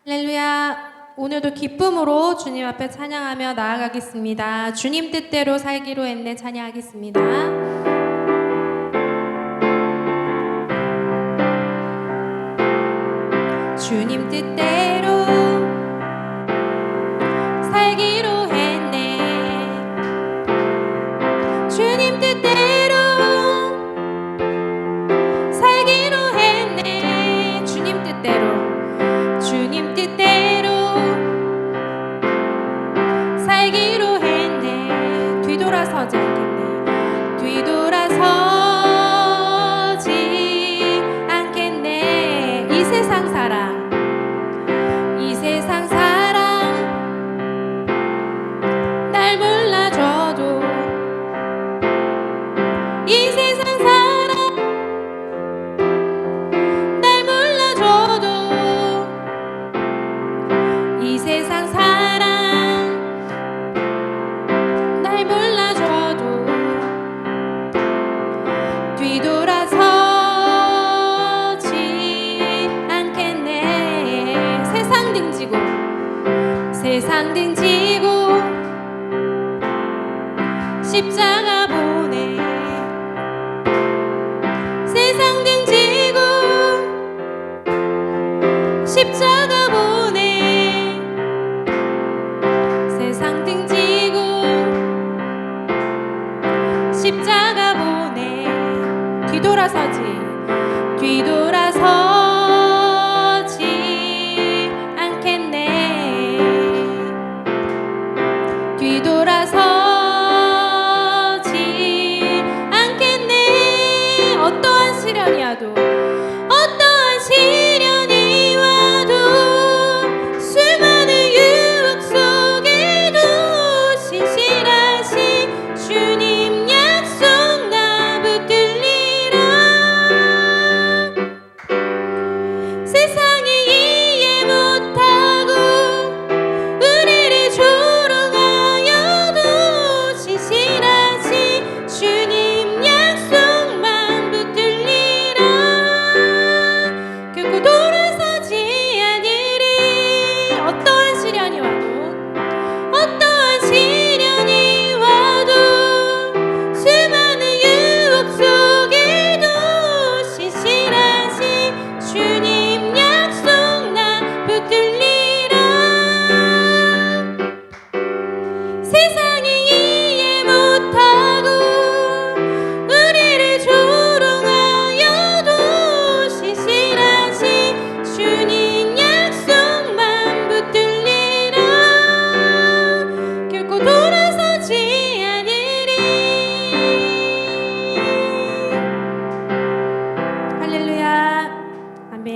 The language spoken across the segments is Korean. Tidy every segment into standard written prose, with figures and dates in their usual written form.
할렐루야. 오늘도 기쁨으로 주님 앞에 찬양하며 나아가겠습니다. 주님 뜻대로 살기로 했네 찬양하겠습니다. 주님 뜻대로 살기로 했네. 주님 뜻대로 살기로 했네. 주님 뜻대로 주님 뜻대로 살기로 했네. 뒤돌아서지 않겠네. 뒤돌아서지 않겠네. 이 세상 사랑 날 몰라줘도 이 세상 사랑 날 몰라줘도 이 세상 사랑 날 몰라줘도 뒤돌아서지 않겠네. 세상 등지고 십자가 보내. 세상 등지고 십자가 보내. 세상 등지고 십자가 보내. 뒤돌아서지 않겠네. 뒤돌아서지 않겠네. 어떠한 시련이 와도 수많은 유혹 속에도 신실하신 주님 약속 나 붙들리라. 세상이 이해 못하고 우리를 조롱하여도 신실하신 주님 약속만 붙들리라. 결코 돌아서지 않으리. 어떠한 시련이 와도 수많은 유혹 속에도 신실하신 주님 약속 나 붙들리라. 세상이 이해 못하고 우리를 조롱하여도 신실하신 주님 약속만 붙들리라. 결코 돌아서지 않으리. 할렐루야. 아멘.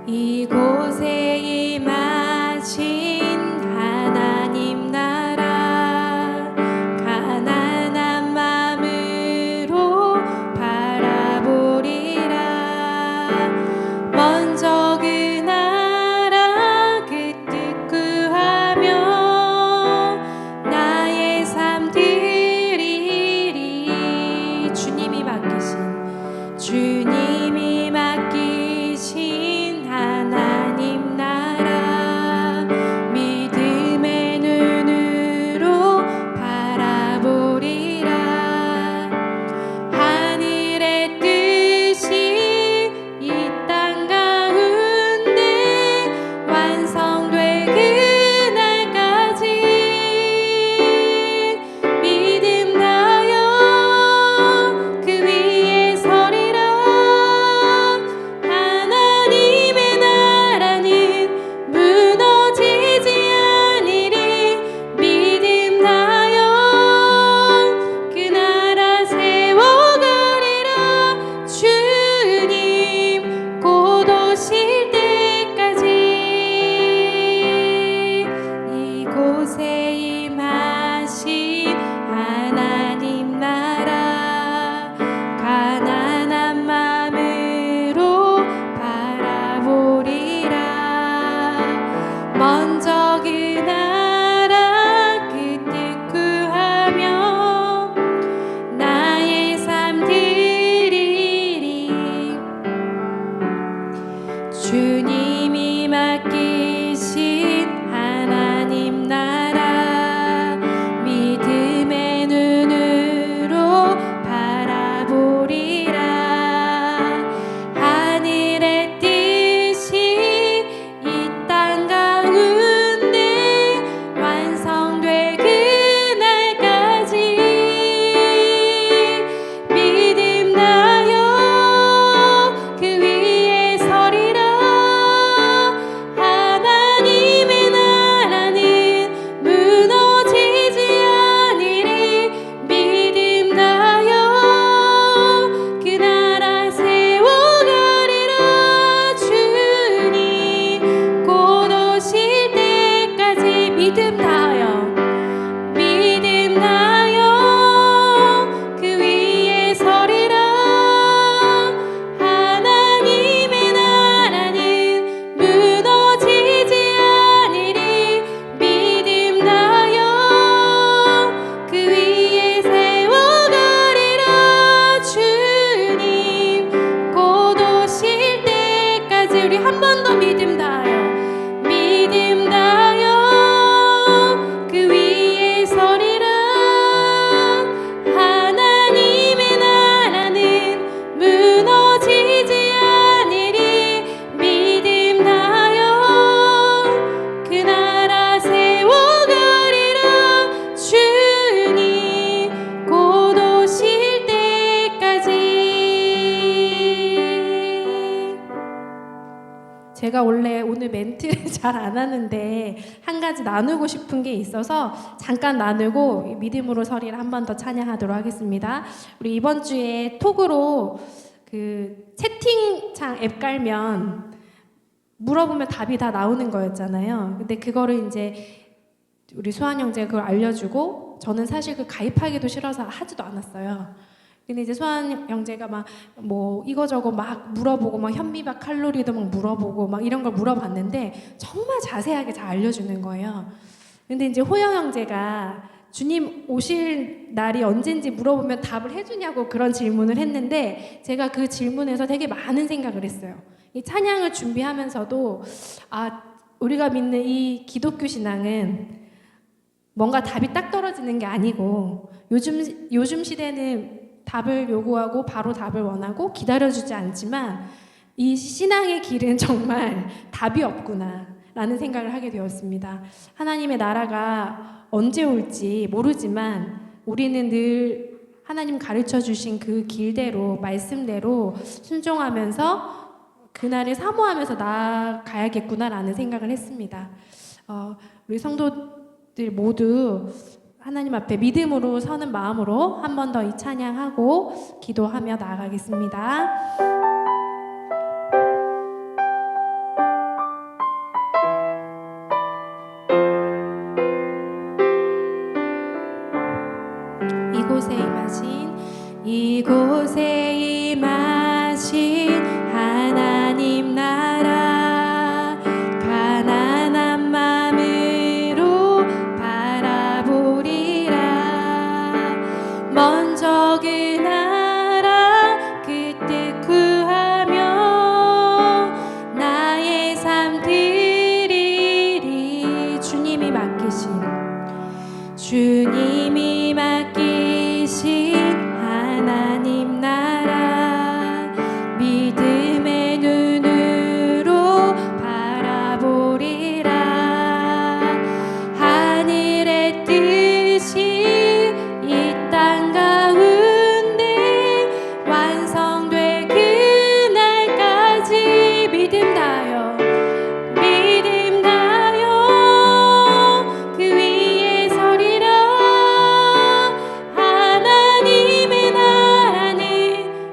이곳에 임하신 하나님 나라 가난한 마음으로 바라보리라. 먼저 그 나라 그 뜻 구하며 나의 삶 드리리. 주님이 맡기신 하나님 주님이 맡기신 하나님 나라 믿음의 눈으로 바라보리라. 하늘의 뜻이 이 땅 가운데 완성될 그날까지 믿음 다여 그 위에 서리라. 하나님의 나라는 무너지지 않으리. 믿음 다여 그 나라 세워가리라. 주님 곧 오실 때까지 믿음 다하여 그 위에 서리라. 하나님의 나라는 무너지지 않으리. 믿음 다여 그 위에 세워가리라. 주님 곧 오실 때까지 우리 한 번 더 믿음 다하여 그 위에 서리라. 하나님의 나라는 무너지지 않으리. 믿음 다여 그 나라 세워가리라. 주님 곧 오실 때까지. 제가 원래 오늘 멘트를 잘 안 하는데 한 가지 나누고 싶은 게 있어서 잠깐 나누고 믿음으로 서리를 한 번 더 찬양하도록 하겠습니다. 우리 이번 주에 톡으로 그 채팅창 앱 깔면 물어보면 답이 다 나오는 거였잖아요. 근데 그거를 이제 우리 수환 형제가 그걸 알려주고 저는 사실 그 가입하기도 싫어서 하지도 않았어요. 근데 이제 수환 형제가 막 뭐 이거저거 막 물어보고 막 현미밥 칼로리도 막 물어보고 막 이런 걸 물어봤는데 정말 자세하게 잘 알려주는 거예요. 근데 이제 호영 형제가 주님 오실 날이 언젠지 물어보면 답을 해주냐고 그런 질문을 했는데 제가 그 질문에서 되게 많은 생각을 했어요. 이 찬양을 준비하면서도 우리가 믿는 이 기독교 신앙은 뭔가 답이 딱 떨어지는 게 아니고 요즘 시대는 답을 요구하고 바로 답을 원하고 기다려주지 않지만 이 신앙의 길은 정말 답이 없구나 라는 생각을 하게 되었습니다. 하나님의 나라가 언제 올지 모르지만 우리는 늘 하나님 가르쳐 주신 그 길대로 말씀대로 순종하면서 그날을 사모하면서 나아가야겠구나라는 생각을 했습니다. 우리 성도들 모두 하나님 앞에 믿음으로 서는 마음으로 한 번 더 이 찬양하고 기도하며 나아가겠습니다. 이곳에 임하신 하나님 나라 가난한 마음으로 바라보리라. 먼저 그 나라 그 뜻 구하며 나의 삶 드리리. 주님이 맡기신 하나님 나라 믿음의 눈으로 바라보리라. 하늘의 뜻이 이 땅 가운데 완성될 그날까지 믿음 다하여 그 위에 서리라. 하나님의 나라는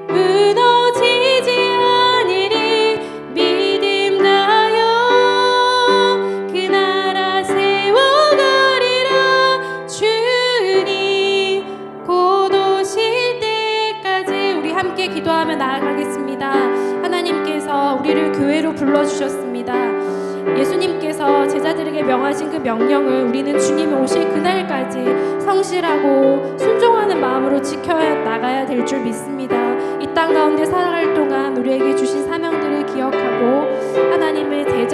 무너지지 않으리. 믿음 다하여 그 나라 세워가리라. 주님 곧 오실 때까지 우리 함께 기도하며 나아가겠습니다. 하나님께서 우리를 교회로 불러주셨습니다. 예수님께서 제자들에게 명하신 그 명령을 우리는 주님이 오실 그날까지 성실하고 순종하는 마음으로 지켜나가야 될 줄 믿습니다. 이 땅 가운데 살아갈 동안 우리에게 주신 사명들을 기억하고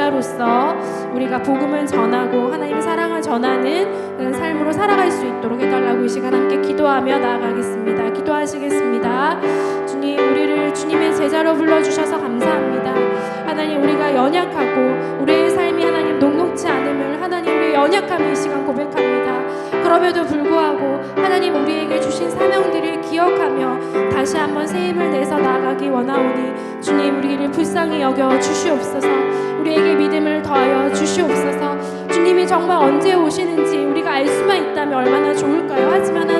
제자로서 우리가 복음을 전하고 하나님의 사랑을 전하는 그런 삶으로 살아갈 수 있도록 해달라고 이 시간 함께 기도하며 나아가겠습니다. 기도하시겠습니다. 주님, 우리를 주님의 제자로 불러주셔서 감사합니다. 하나님, 우리가 연약하고 우리의 삶이 하나님 녹록지 않음을 하나님 우리의 연약함을 이 시간 고백합니다. 그럼에도 불구하고 하나님 우리에게 주신 사명들을 기억하며 다시 한번 새 힘을 내서 나아가기 원하오니 주님, 우리를 불쌍히 여겨 주시옵소서. 우리에게 믿음을 더하여 주시옵소서. 주님이 정말 언제 오시는지 우리가 알 수만 있다면 얼마나 좋을까요? 하지만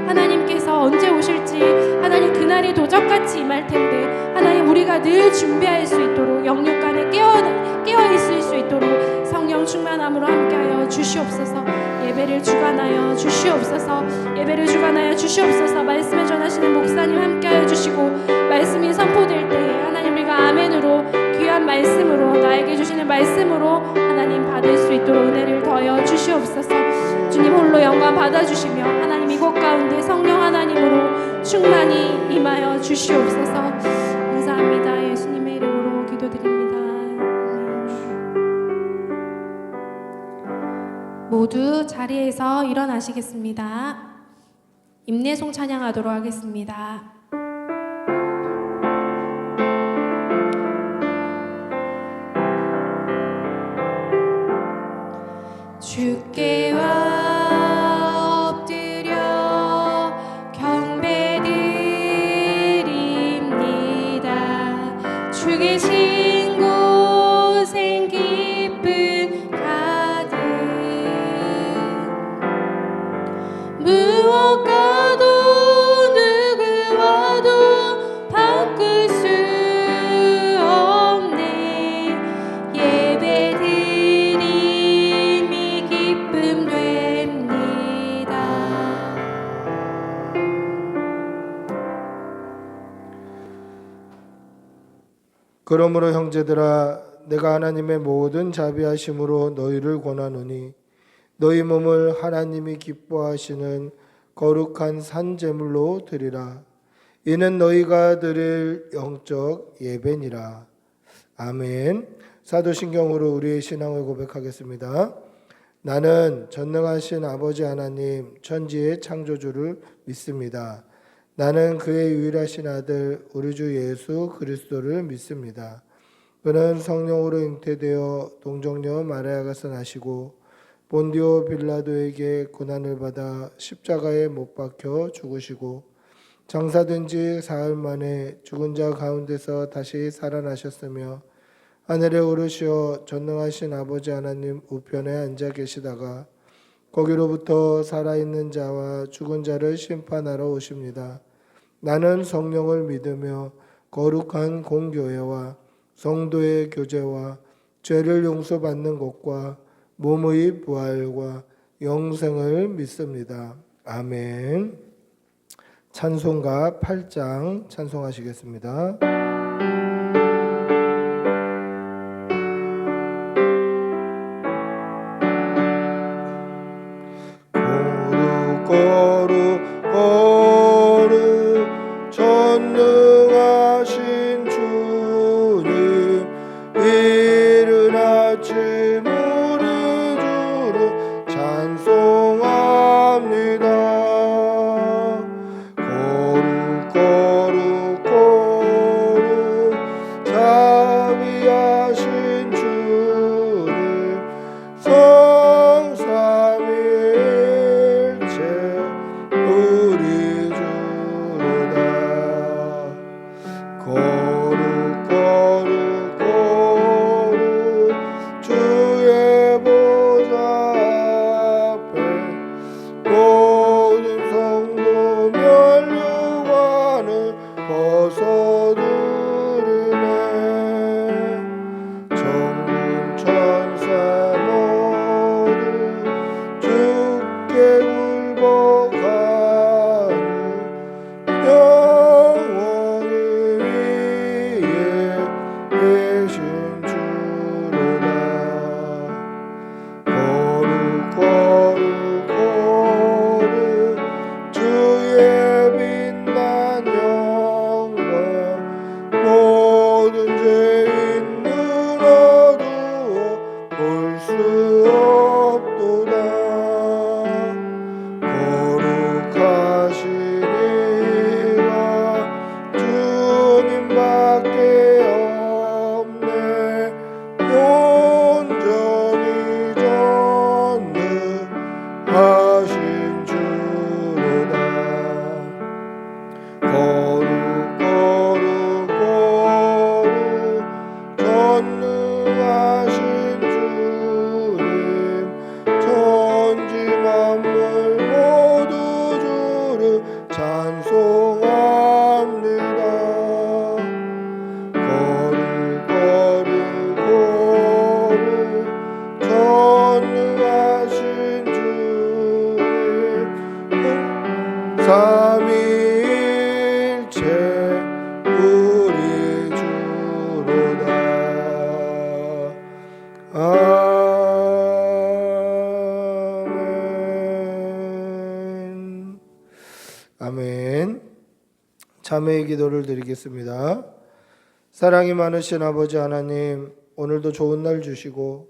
하나님께서 언제 오실지 하나님 그날이 도적같이 임할 텐데 하나님 우리가 늘 준비할 수 있도록 영육간에 깨어 있을 수 있도록 성령 충만함으로 함께하여 주시옵소서. 예배를 주관하여 주시옵소서. 예배를 주관하여 주시옵소서. 말씀을 전하시는 목사님 함께하여 주시고 말씀이 선포될 때에 하나님 우리가 아멘으로 귀한 말씀으로 나에게 주시는 말씀으로 하나님 받을 수 있도록 은혜를 더하여 주시옵소서. 주님 홀로 영광 받아주시며 하나님 이곳 가운데 성령 하나님으로 충만히 임하여 주시옵소서. 감사합니다. 예수님의 이름으로 기도드립니다. 모두 자리에서 일어나시겠습니다. 임내송 찬양하도록 하겠습니다. 주께 엎드려 경배드립니다. 주 계신 곳엔 기쁨 가득 무엇과도 누구와도 바꿀 수 없네. 예배드림이 기쁨 됩니다. 그러므로 형제들아, 내가 하나님의 모든 자비하심으로 너희를 권하노니 너희 몸을 하나님이 기뻐하시는 거룩한 산제물로 드리라. 이는 너희가 드릴 영적 예배니라. 아멘. 사도신경으로 우리의 신앙을 고백하겠습니다. 나는 전능하신 아버지 하나님 천지의 창조주를 믿습니다. 나는 그의 유일하신 아들 우리 주 예수 그리스도를 믿습니다. 그는 성령으로 잉태되어 동정녀 마리아가서 나시고 본디오 빌라도에게 고난을 받아 십자가에 못 박혀 죽으시고 장사된 지 사흘 만에 죽은 자 가운데서 다시 살아나셨으며 하늘에 오르시어 전능하신 아버지 하나님 우편에 앉아 계시다가 거기로부터 살아있는 자와 죽은 자를 심판하러 오십니다. 나는 성령을 믿으며 거룩한 공교회와 성도의 교제와 죄를 용서받는 것과 몸의 부활과 영생을 믿습니다. 아멘. 찬송가 8장 찬송하시겠습니다. 거룩 거룩 전능하신 주님, 이른 아침 우리 주를 찬송합니다. 거룩 거룩 거룩 아멘. 아멘. 자매의 기도를 드리겠습니다. 사랑이 많으신 아버지 하나님, 오늘도 좋은 날 주시고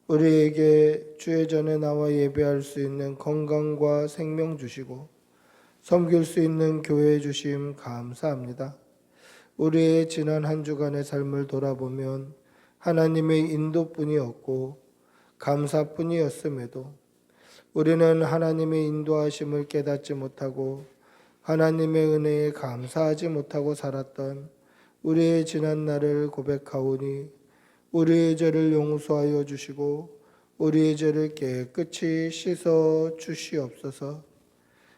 우리에게 주의 전에 나와 예배할 수 있는 건강과 생명 주시고 섬길 수 있는 교회 주심 감사합니다. 우리의 지난 한 주간의 삶을 돌아보면 하나님의 인도뿐이었고 감사뿐이었음에도 우리는 하나님의 인도하심을 깨닫지 못하고 하나님의 은혜에 감사하지 못하고 살았던 우리의 지난 날을 고백하오니 우리의 죄를 용서하여 주시고 우리의 죄를 깨끗이 씻어 주시옵소서.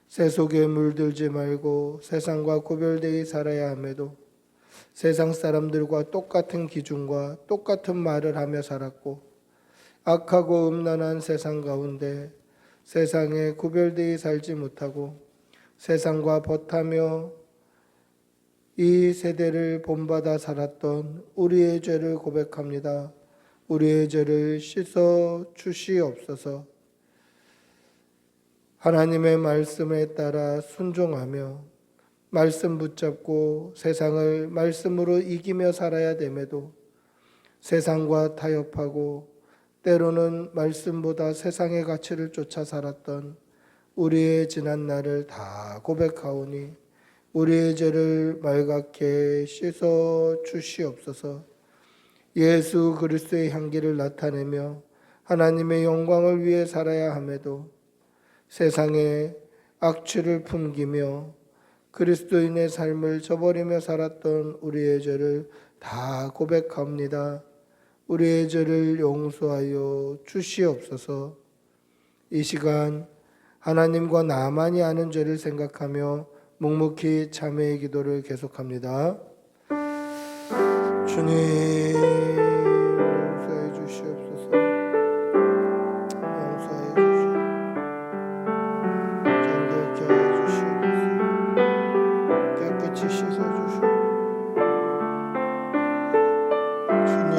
세속에 물들지 말고 세상과 구별되어 살아야 함에도 세상 사람들과 똑같은 기준과 똑같은 말을 하며 살았고 악하고 음란한 세상 가운데 세상에 구별되어 살지 못하고 세상과 벗하며 이 세대를 본받아 살았던 우리의 죄를 고백합니다. 우리의 죄를 씻어 주시옵소서. 하나님의 말씀에 따라 순종하며 말씀 붙잡고 세상을 말씀으로 이기며 살아야 됨에도 세상과 타협하고 때로는 말씀보다 세상의 가치를 쫓아 살았던 우리의 지난 날을 다 고백하오니 우리의 죄를 말갛게 씻어 주시옵소서. 예수 그리스도의 향기를 나타내며 하나님의 영광을 위해 살아야 함에도 세상의 악취를 풍기며 그리스도인의 삶을 저버리며 살았던 우리의 죄를 다 고백합니다. 우리의 죄를 용서하여 주시옵소서. 이 시간 하나님과 나만이 아는 죄를 생각하며 묵묵히 자매의 기도를 계속합니다. 주님 용서해 주시옵소서. 용서해 주시옵소서. 정결케 해 주시옵소서. 깨끗이 씻어 주시옵소서. 주님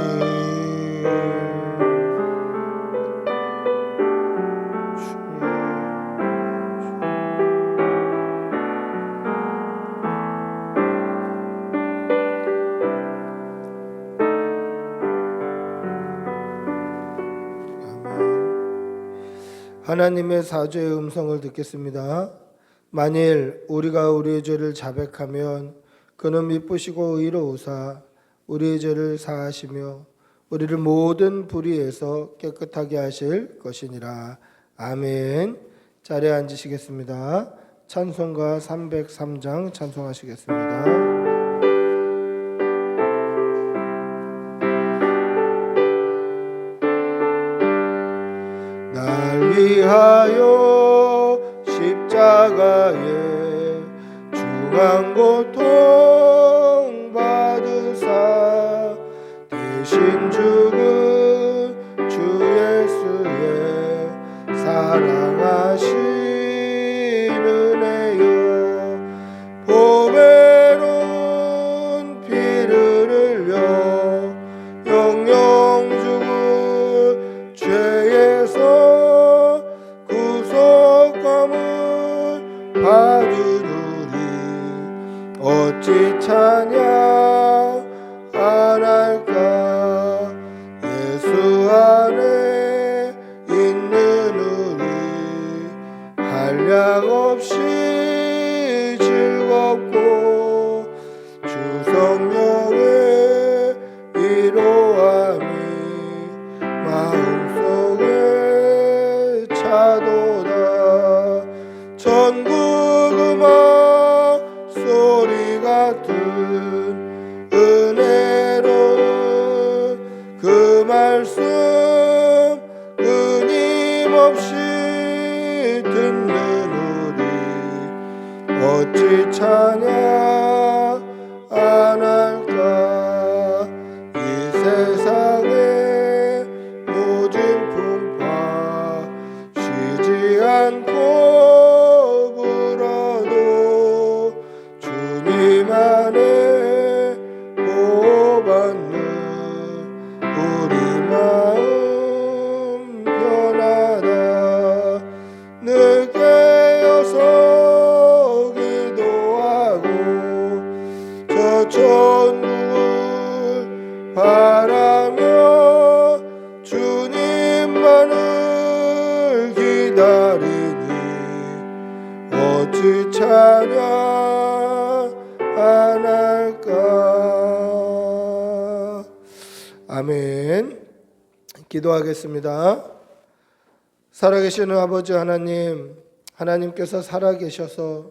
하나님의 사죄의 음성을 듣겠습니다. 만일 우리가 우리의 죄를 자백하면 그는 미쁘시고 의로우사 우리의 죄를 사하시며 우리를 모든 불의에서 깨끗하게 하실 것이니라. 아멘. 자리에 앉으시겠습니다. 찬송가 303장 찬송하시겠습니다. 위하여 십자가에 중한 고통 받으사 대신 죽은 주 예수의 사랑하신 은혜여 보배로운 피를 흘려 영영 죽은 죄에서 받으누리 어찌 찬양 안 할까 예수 안에 있는 우리 한량없이 즐겁고 주 성령의 위로함이 마음속에 차도다. 전국 음악 소리 같은 은혜로운 그 말씀 끊임없이 듣는 우리 어찌 찬양 안 할까 이 세상의 모든 풍파 쉬지 않고 불어도 주님 안에 보호받는 우리 마음 찬양 안 할까. 아멘. 기도하겠습니다. 살아계시는 아버지 하나님, 하나님께서 살아계셔서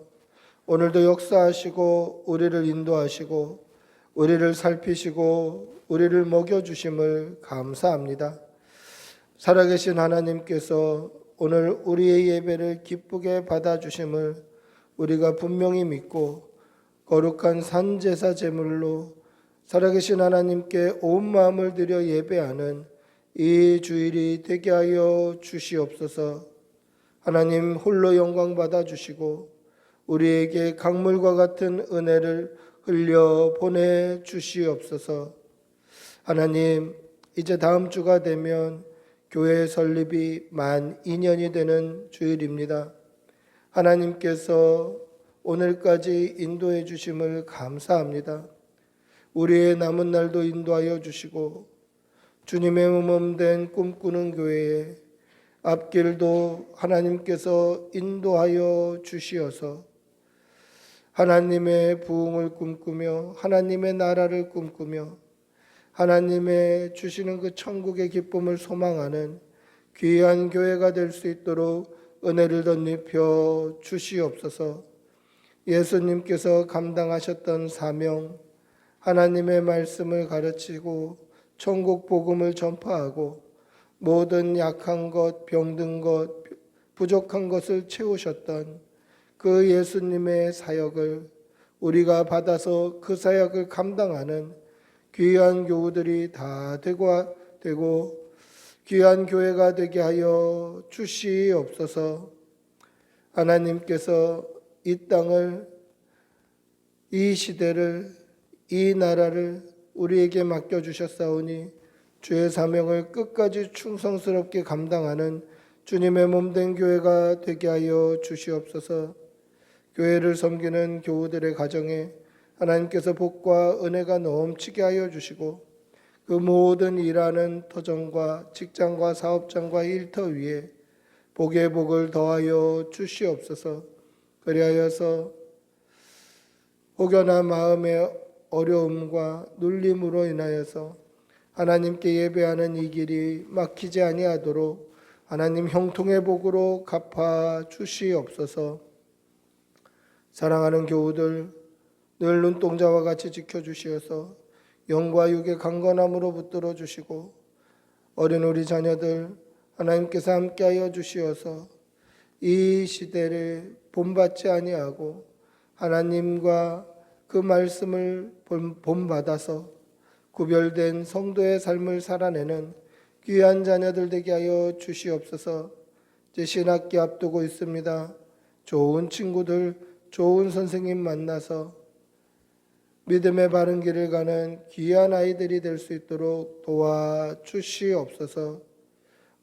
오늘도 역사하시고 우리를 인도하시고 우리를 살피시고 우리를 먹여주심을 감사합니다. 살아계신 하나님께서 오늘 우리의 예배를 기쁘게 받아주심을 우리가 분명히 믿고 거룩한 산제사 제물로 살아계신 하나님께 온 마음을 들여 예배하는 이 주일이 되게 하여 주시옵소서. 하나님 홀로 영광 받아주시고 우리에게 강물과 같은 은혜를 흘려 보내 주시옵소서. 하나님, 이제 다음 주가 되면 교회 설립이 만 2년이 되는 주일입니다. 하나님께서 오늘까지 인도해 주심을 감사합니다. 우리의 남은 날도 인도하여 주시고 주님의 몸된 꿈꾸는 교회에 앞길도 하나님께서 인도하여 주시어서 하나님의 부흥을 꿈꾸며 하나님의 나라를 꿈꾸며 하나님의 주시는 그 천국의 기쁨을 소망하는 귀한 교회가 될 수 있도록 은혜를 덧입혀 주시옵소서. 예수님께서 감당하셨던 사명, 하나님의 말씀을 가르치고 천국 복음을 전파하고 모든 약한 것, 병든 것, 부족한 것을 채우셨던 그 예수님의 사역을 우리가 받아서 그 사역을 감당하는 귀한 교우들이 다 되고 귀한 교회가 되게 하여 주시옵소서. 하나님께서 이 땅을, 이 시대를, 이 나라를 우리에게 맡겨주셨사오니 주의 사명을 끝까지 충성스럽게 감당하는 주님의 몸된 교회가 되게 하여 주시옵소서. 교회를 섬기는 교우들의 가정에 하나님께서 복과 은혜가 넘치게 하여 주시고 그 모든 일하는 터전과 직장과 사업장과 일터 위에 복의 복을 더하여 주시옵소서. 그리하여서 혹여나 마음의 어려움과 눌림으로 인하여서 하나님께 예배하는 이 길이 막히지 아니하도록 하나님 형통의 복으로 갚아 주시옵소서. 사랑하는 교우들 늘 눈동자와 같이 지켜주시어서 영과 육의 강건함으로 붙들어 주시고 어린 우리 자녀들 하나님께서 함께하여 주시어서 이 시대를 본받지 아니하고 하나님과 그 말씀을 본받아서 구별된 성도의 삶을 살아내는 귀한 자녀들 되게 하여 주시옵소서. 이제 신학기 앞두고 있습니다. 좋은 친구들, 좋은 선생님 만나서 믿음의 바른 길을 가는 귀한 아이들이 될 수 있도록 도와주시옵소서.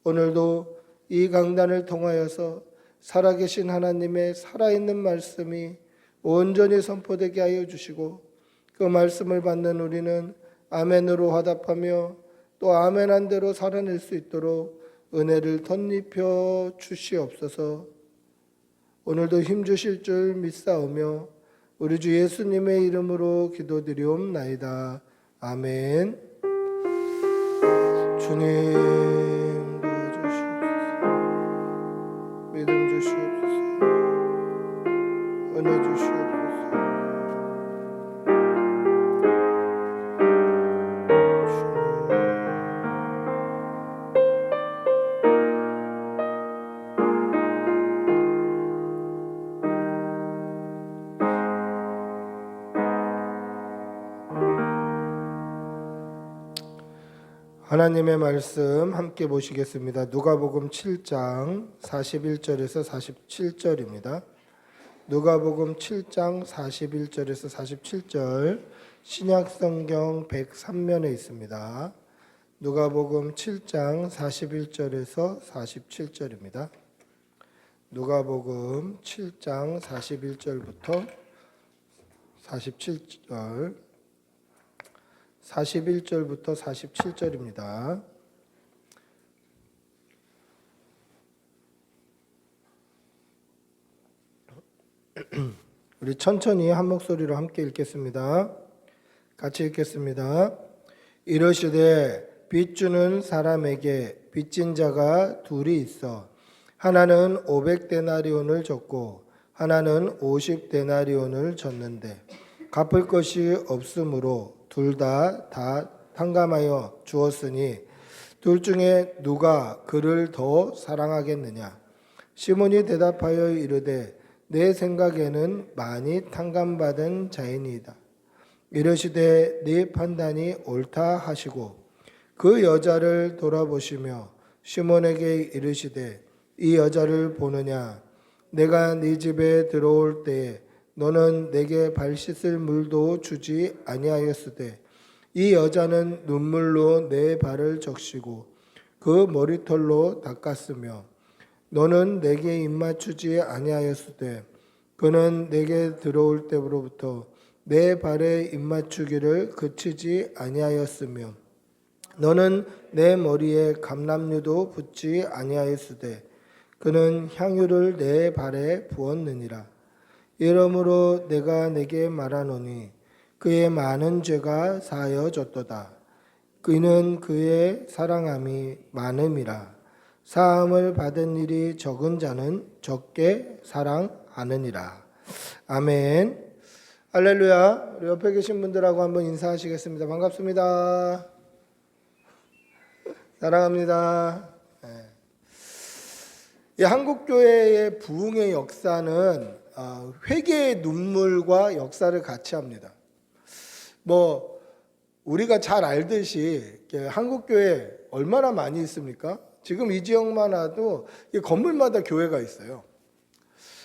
오늘도 이 강단을 통하여서 살아계신 하나님의 살아있는 말씀이 온전히 선포되게 하여 주시고 그 말씀을 받는 우리는 아멘으로 화답하며 또 아멘한 대로 살아낼 수 있도록 은혜를 덧입혀 주시옵소서. 오늘도 힘주실 줄 믿사오며 우리 주 예수님의 이름으로 기도드리옵나이다. 아멘. 주님 도와주시옵소서. 믿음 주시옵소서. 은혜 주시옵소서. 하나님의 말씀 함께 보시겠습니다. 누가복음 7장 41절에서 47절입니다. 누가복음 7장 41절에서 47절 신약성경 103면에 있습니다. 누가복음 7장 41절에서 47절입니다. 누가복음 7장 41절부터 47절 41절부터 47절입니다. 우리 천천히 한 목소리로 함께 읽겠습니다. 같이 읽겠습니다. 이르시되 빚 주는 사람에게 빚진 자가 둘이 있어 하나는 500데나리온을 줬고 하나는 50데나리온을 줬는데 갚을 것이 없으므로 둘 다 탕감하여 주었으니 둘 중에 누가 그를 더 사랑하겠느냐. 시몬이 대답하여 이르되 내 생각에는 많이 탕감받은 자이니이다. 이르시되 네 판단이 옳다 하시고 그 여자를 돌아보시며 시몬에게 이르시되 이 여자를 보느냐. 내가 네 집에 들어올 때에 너는 내게 발 씻을 물도 주지 아니하였으되 이 여자는 눈물로 내 발을 적시고 그 머리털로 닦았으며 너는 내게 입맞추지 아니하였으되 그는 내게 들어올 때로부터 내 발에 입맞추기를 그치지 아니하였으며 너는 내 머리에 감람류도 붓지 아니하였으되 그는 향유를 내 발에 부었느니라. 이러므로 내가 내게 말하노니 그의 많은 죄가 사하여졌도다. 그는 그의 사랑함이 많음이라. 사함을 받은 일이 적은 자는 적게 사랑하느니라. 아멘. 할렐루야. 우리 옆에 계신 분들하고 한번 인사하시겠습니다. 반갑습니다. 사랑합니다. 이 한국교회의 부흥의 역사는 회개의 눈물과 역사를 같이 합니다. 뭐 우리가 잘 알듯이 한국교회 얼마나 많이 있습니까? 지금 이 지역만 와도 건물마다 교회가 있어요.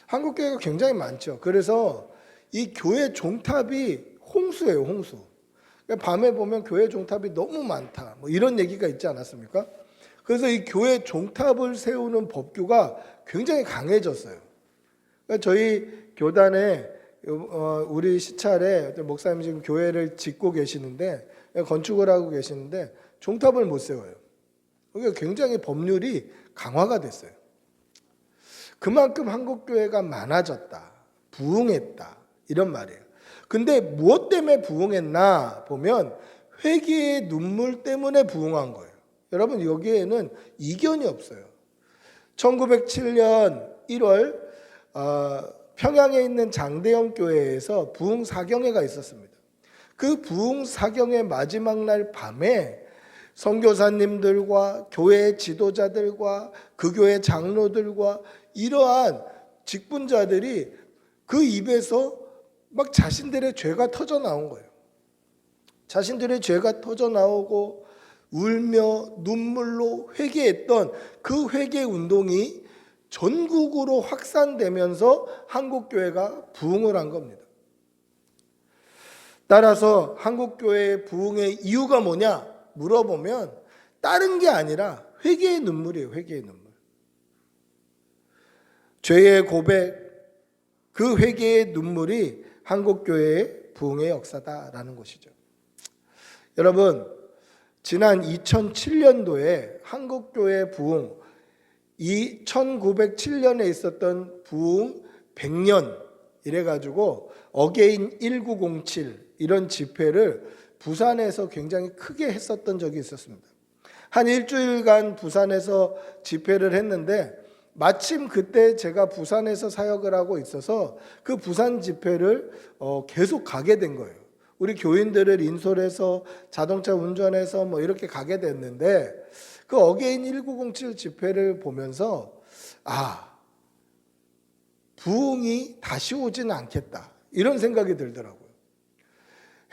한국교회가 굉장히 많죠. 그래서 이 교회 종탑이 홍수예요, 홍수. 밤에 보면 교회 종탑이 너무 많다, 뭐 이런 얘기가 있지 않았습니까? 그래서 이 교회 종탑을 세우는 법규가 굉장히 강해졌어요. 그러니까 저희 교단에 우리 시찰에 목사님 지금 교회를 짓고 계시는데 건축을 하고 계시는데 종탑을 못 세워요. 그러니까 굉장히 법률이 강화가 됐어요. 그만큼 한국교회가 많아졌다, 부흥했다 이런 말이에요. 근데 무엇 때문에 부흥했나 보면 회개의 눈물 때문에 부흥한 거예요. 여러분 여기에는 이견이 없어요. 1907년 1월 평양에 있는 장대영 교회에서 부흥 사경회가 있었습니다. 그 부흥 사경회 마지막 날 밤에 선교사님들과 교회 지도자들과 그 교회 장로들과 이러한 직분자들이 그 입에서 막 자신들의 죄가 터져 나온 거예요. 자신들의 죄가 터져 나오고 울며 눈물로 회개했던 그 회개 운동이 전국으로 확산되면서 한국교회가 부흥을 한 겁니다. 따라서 한국교회의 부흥의 이유가 뭐냐 물어보면 다른 게 아니라 회개의 눈물이에요. 회개의 눈물. 죄의 고백, 그 회개의 눈물이 한국교회의 부흥의 역사다라는 것이죠. 여러분, 지난 2007년도에 한국교회 부흥, 이 1907년에 있었던 부흥 100년 이래가지고 어게인 1907 이런 집회를 부산에서 굉장히 크게 했었던 적이 있었습니다. 한 일주일간 부산에서 집회를 했는데 마침 그때 제가 부산에서 사역을 하고 있어서 그 부산 집회를 계속 가게 된 거예요. 우리 교인들을 인솔해서 자동차 운전해서 뭐 이렇게 가게 됐는데 그 어게인 1907 집회를 보면서 부흥이 다시 오지는 않겠다 이런 생각이 들더라고요.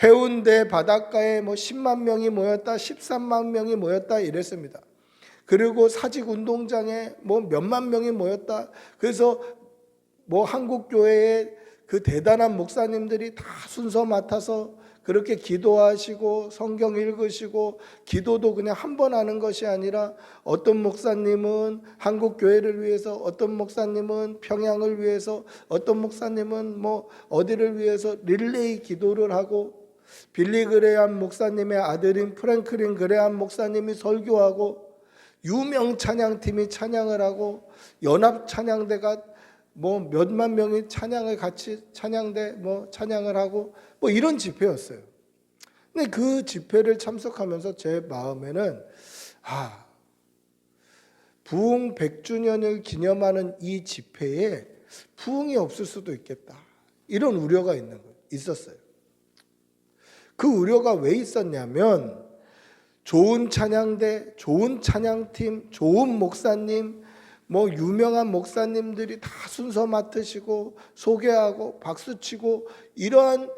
해운대 바닷가에 뭐 10만 명이 모였다, 13만 명이 모였다 이랬습니다. 그리고 사직 운동장에 뭐 몇만 명이 모였다. 그래서 뭐 한국교회의 그 대단한 목사님들이 다 순서 맡아서 그렇게 기도하시고 성경 읽으시고 기도도 그냥 한 번 하는 것이 아니라 어떤 목사님은 한국교회를 위해서, 어떤 목사님은 평양을 위해서, 어떤 목사님은 뭐 어디를 위해서 릴레이 기도를 하고 빌리 그레암 목사님의 아들인 프랭클린 그레암 목사님이 설교하고 유명 찬양팀이 찬양을 하고 연합 찬양대가 뭐 몇만 명이 찬양을 같이 찬양대 뭐 찬양을 하고 뭐 이런 집회였어요. 근데 그 집회를 참석하면서 제 마음에는 부흥 100주년을 기념하는 이 집회에 부흥이 없을 수도 있겠다. 이런 우려가 있었어요. 그 우려가 왜 있었냐면 좋은 찬양대, 좋은 찬양팀, 좋은 목사님, 뭐 유명한 목사님들이 다 순서 맡으시고 소개하고 박수치고 이러한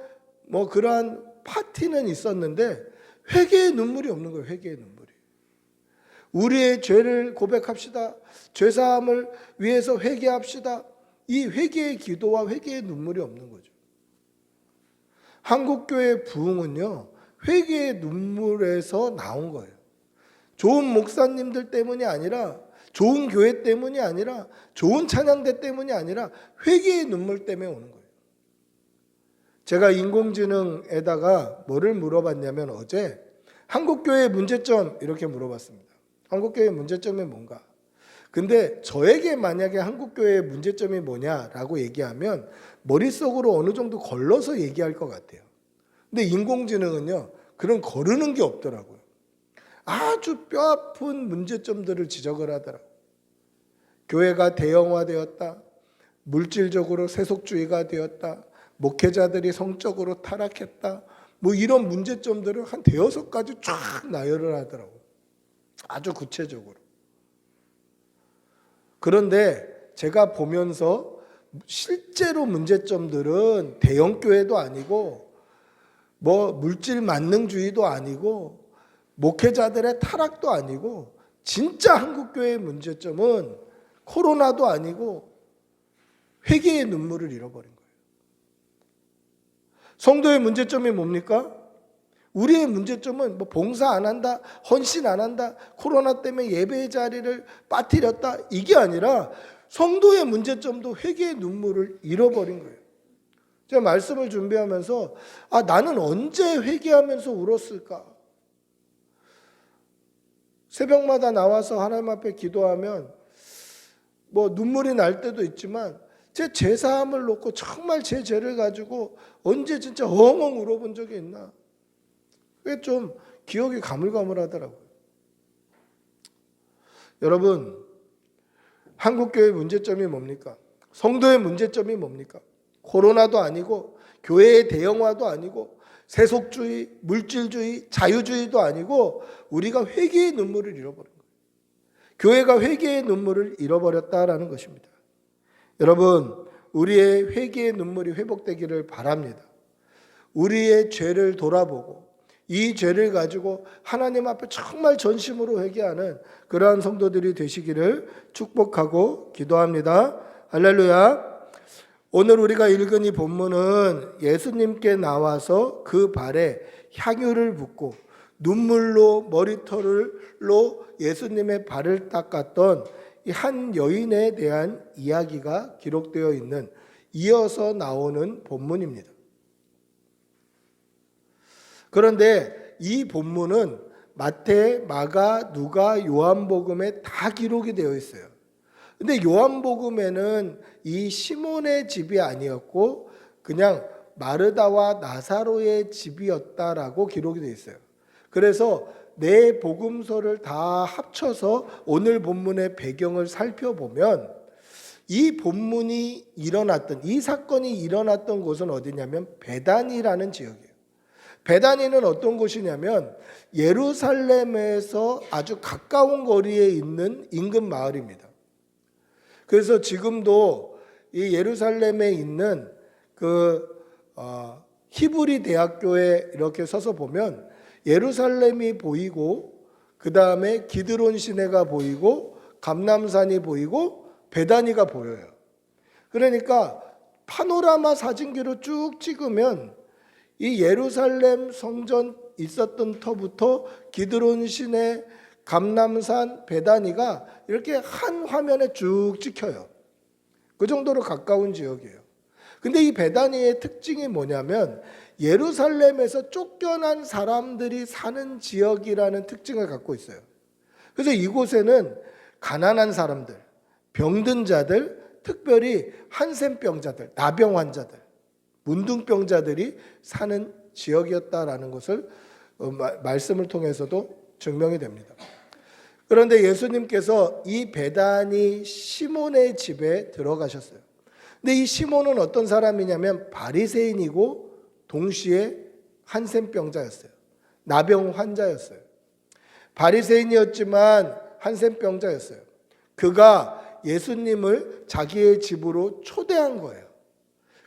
뭐 그러한 파티는 있었는데 회개의 눈물이 없는 거예요. 회개의 눈물이. 우리의 죄를 고백합시다. 죄사함을 위해서 회개합시다. 이 회개의 기도와 회개의 눈물이 없는 거죠. 한국교회 부흥은요, 회개의 눈물에서 나온 거예요. 좋은 목사님들 때문이 아니라, 좋은 교회 때문이 아니라, 좋은 찬양대 때문이 아니라 회개의 눈물 때문에 오는 거예요. 제가 인공지능에다가 뭐를 물어봤냐면 어제 한국교회의 문제점 이렇게 물어봤습니다. 한국교회의 문제점이 뭔가? 근데 저에게 만약에 한국교회의 문제점이 뭐냐라고 얘기하면 머릿속으로 어느 정도 걸러서 얘기할 것 같아요. 근데 인공지능은요, 그런 거르는 게 없더라고요. 아주 뼈아픈 문제점들을 지적을 하더라고요. 교회가 대형화되었다. 물질적으로 세속주의가 되었다. 목회자들이 성적으로 타락했다. 뭐 이런 문제점들을 한 대여섯 가지 쫙 나열을 하더라고요. 아주 구체적으로. 그런데 제가 보면서 실제로 문제점들은 대형교회도 아니고 뭐 물질 만능주의도 아니고 목회자들의 타락도 아니고 진짜 한국교회의 문제점은 코로나도 아니고 회개의 눈물을 잃어버린 거예요. 성도의 문제점이 뭡니까? 우리의 문제점은 뭐 봉사 안 한다, 헌신 안 한다, 코로나 때문에 예배의 자리를 빠뜨렸다, 이게 아니라 성도의 문제점도 회개의 눈물을 잃어버린 거예요. 제가 말씀을 준비하면서 나는 언제 회개하면서 울었을까? 새벽마다 나와서 하나님 앞에 기도하면 뭐 눈물이 날 때도 있지만 제 죄사함을 놓고 정말 제 죄를 가지고 언제 진짜 엉엉 울어본 적이 있나? 그게 좀 기억이 가물가물하더라고요. 여러분, 한국교회의 문제점이 뭡니까? 성도의 문제점이 뭡니까? 코로나도 아니고 교회의 대형화도 아니고 세속주의, 물질주의, 자유주의도 아니고 우리가 회개의 눈물을 잃어버린 거예요. 교회가 회개의 눈물을 잃어버렸다라는 것입니다. 여러분, 우리의 회개의 눈물이 회복되기를 바랍니다. 우리의 죄를 돌아보고 이 죄를 가지고 하나님 앞에 정말 전심으로 회개하는 그러한 성도들이 되시기를 축복하고 기도합니다. 할렐루야. 오늘 우리가 읽은 이 본문은 예수님께 나와서 그 발에 향유를 붓고 눈물로 머리털로 예수님의 발을 닦았던 이 한 여인에 대한 이야기가 기록되어 있는, 이어서 나오는 본문입니다. 그런데 이 본문은 마태, 마가, 누가, 요한복음에 다 기록이 되어 있어요. 근데 요한복음에는 이 시몬의 집이 아니었고 그냥 마르다와 나사로의 집이었다라고 기록이 되어 있어요. 그래서 네 복음서를 다 합쳐서 오늘 본문의 배경을 살펴보면 이 본문이 일어났던, 이 사건이 일어났던 곳은 어디냐면 베다니라는 지역이에요. 베다니는 어떤 곳이냐면 예루살렘에서 아주 가까운 거리에 있는 인근 마을입니다. 그래서 지금도 이 예루살렘에 있는 히브리 대학교에 이렇게 서서 보면 예루살렘이 보이고 그 다음에 기드론 시내가 보이고 감람산이 보이고 베다니가 보여요. 그러니까 파노라마 사진기로 쭉 찍으면 이 예루살렘 성전 있었던 터부터 기드론 시내, 감람산, 베다니가 이렇게 한 화면에 쭉 찍혀요. 그 정도로 가까운 지역이에요. 근데 이 베다니의 특징이 뭐냐면 예루살렘에서 쫓겨난 사람들이 사는 지역이라는 특징을 갖고 있어요. 그래서 이곳에는 가난한 사람들, 병든 자들, 특별히 한센병자들, 나병 환자들, 문둥병자들이 사는 지역이었다라는 것을 말씀을 통해서도 증명이 됩니다. 그런데 예수님께서 이 베다니 시몬의 집에 들어가셨어요. 근데 이 시몬은 어떤 사람이냐면 바리새인이고 동시에 한센병자였어요. 나병 환자였어요. 바리새인이었지만 한센병자였어요. 그가 예수님을 자기의 집으로 초대한 거예요.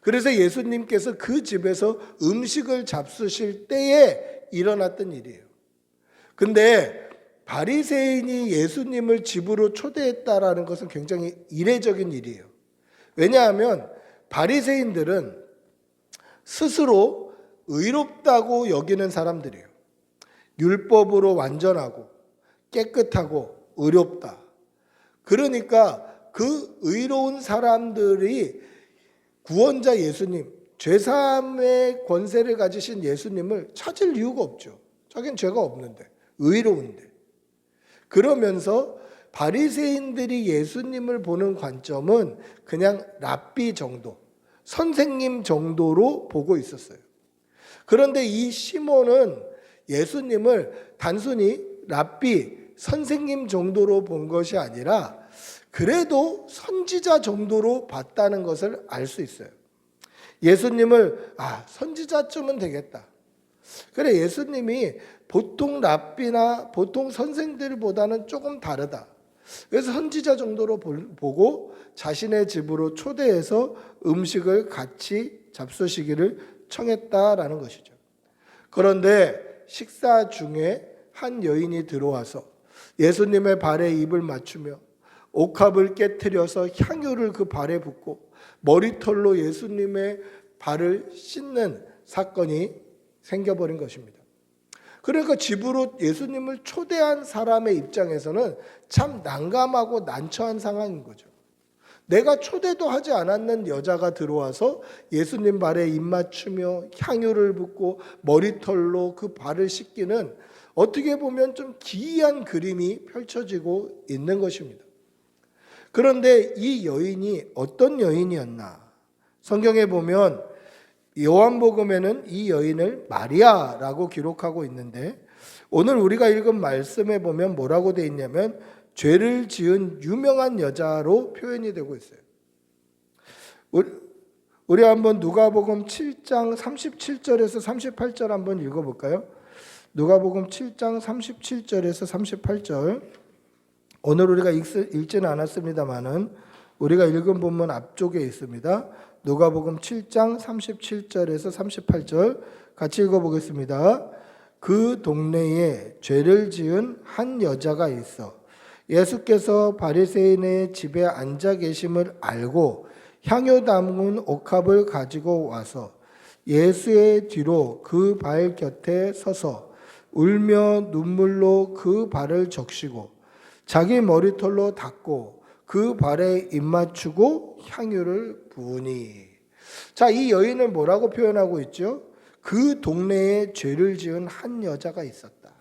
그래서 예수님께서 그 집에서 음식을 잡수실 때에 일어났던 일이에요. 근데 바리새인이 예수님을 집으로 초대했다라는 것은 굉장히 이례적인 일이에요. 왜냐하면 바리새인들은 스스로 의롭다고 여기는 사람들이에요. 율법으로 완전하고 깨끗하고 의롭다. 그러니까 그 의로운 사람들이 구원자 예수님, 죄사함의 권세를 가지신 예수님을 찾을 이유가 없죠. 자기는 죄가 없는데, 의로운데. 그러면서 바리새인들이 예수님을 보는 관점은 그냥 랍비 정도, 선생님 정도로 보고 있었어요. 그런데 이 시몬은 예수님을 단순히 랍비, 선생님 정도로 본 것이 아니라 그래도 선지자 정도로 봤다는 것을 알 수 있어요. 예수님을 선지자쯤은 되겠다. 그래, 예수님이 보통 랍비나 보통 선생들보다는 조금 다르다. 그래서 선지자 정도로 보고 자신의 집으로 초대해서 음식을 같이 잡수시기를 청했다라는 것이죠. 그런데 식사 중에 한 여인이 들어와서 예수님의 발에 입을 맞추며 옥합을 깨트려서 향유를 그 발에 붓고 머리털로 예수님의 발을 씻는 사건이 생겨버린 것입니다. 그러니까 집으로 예수님을 초대한 사람의 입장에서는 참 난감하고 난처한 상황인 거죠. 내가 초대도 하지 않았는 여자가 들어와서 예수님 발에 입 맞추며 향유를 붓고 머리털로 그 발을 씻기는 어떻게 보면 좀 기이한 그림이 펼쳐지고 있는 것입니다. 그런데 이 여인이 어떤 여인이었나? 성경에 보면 요한복음에는 이 여인을 마리아라고 기록하고 있는데 오늘 우리가 읽은 말씀에 보면 뭐라고 되어 있냐면 죄를 지은 유명한 여자로 표현이 되고 있어요. 우리 한번 누가복음 7장 37절에서 38절 한번 읽어볼까요? 누가복음 7장 37절에서 38절. 오늘 우리가 읽지는 않았습니다만은 우리가 읽은 본문 앞쪽에 있습니다. 누가복음 7장 37절에서 38절 같이 읽어보겠습니다. 그 동네에 죄를 지은 한 여자가 있어 예수께서 바리새인의 집에 앉아 계심을 알고 향유 담은 옥합을 가지고 와서 예수의 뒤로 그 발 곁에 서서 울며 눈물로 그 발을 적시고 자기 머리털로 닦고 그 발에 입 맞추고 향유를 부으니. 자, 이 여인을 뭐라고 표현하고 있죠? 그 동네에 죄를 지은 한 여자가 있었다.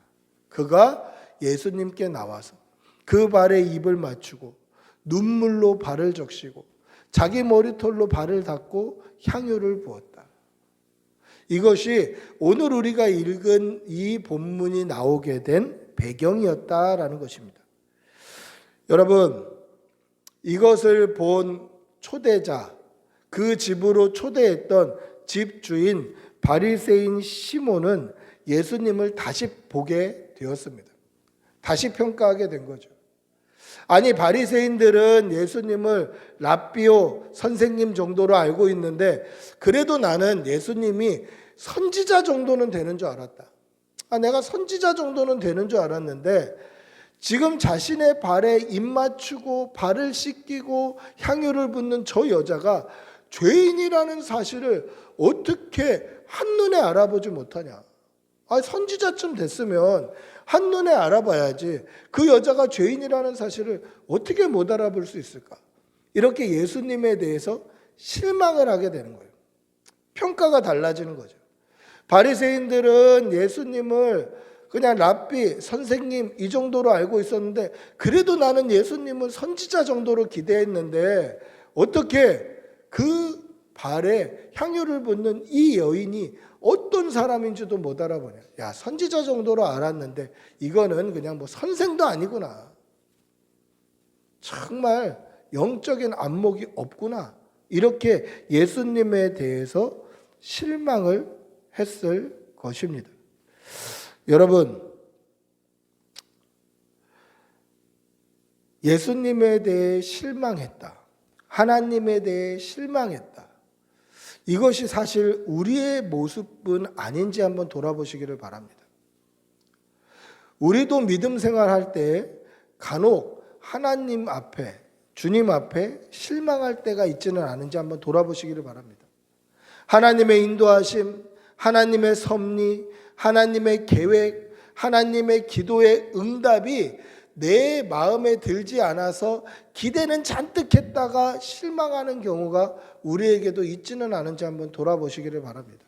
그가 예수님께 나와서 그 발에 입을 맞추고 눈물로 발을 적시고 자기 머리털로 발을 닦고 향유를 부었다. 이것이 오늘 우리가 읽은 이 본문이 나오게 된 배경이었다라는 것입니다. 여러분, 이것을 본 초대자, 그 집으로 초대했던 집주인 바리새인 시몬은 예수님을 다시 보게 되었습니다. 다시 평가하게 된 거죠. 아니, 바리새인들은 예수님을 랍비오 선생님 정도로 알고 있는데 그래도 나는 예수님이 선지자 정도는 되는 줄 알았다. 내가 선지자 정도는 되는 줄 알았는데 지금 자신의 발에 입 맞추고 발을 씻기고 향유를 붓는 저 여자가 죄인이라는 사실을 어떻게 한눈에 알아보지 못하냐. 선지자쯤 됐으면 한눈에 알아봐야지 그 여자가 죄인이라는 사실을 어떻게 못 알아볼 수 있을까? 이렇게 예수님에 대해서 실망을 하게 되는 거예요. 평가가 달라지는 거죠. 바리새인들은 예수님을 그냥 랍비, 선생님 이 정도로 알고 있었는데 그래도 나는 예수님은 선지자 정도로 기대했는데 어떻게 그 발에 향유를 붓는 이 여인이 어떤 사람인지도 못 알아보냐. 야, 선지자 정도로 알았는데 이거는 그냥 뭐 선생도 아니구나. 정말 영적인 안목이 없구나. 이렇게 예수님에 대해서 실망을 했을 것입니다. 여러분, 예수님에 대해 실망했다. 하나님에 대해 실망했다. 이것이 사실 우리의 모습은 아닌지 한번 돌아보시기를 바랍니다. 우리도 믿음 생활할 때 간혹 하나님 앞에, 주님 앞에 실망할 때가 있지는 않은지 한번 돌아보시기를 바랍니다. 하나님의 인도하심, 하나님의 섭리, 하나님의 계획, 하나님의 기도의 응답이 내 마음에 들지 않아서 기대는 잔뜩 했다가 실망하는 경우가 우리에게도 있지는 않은지 한번 돌아보시기를 바랍니다.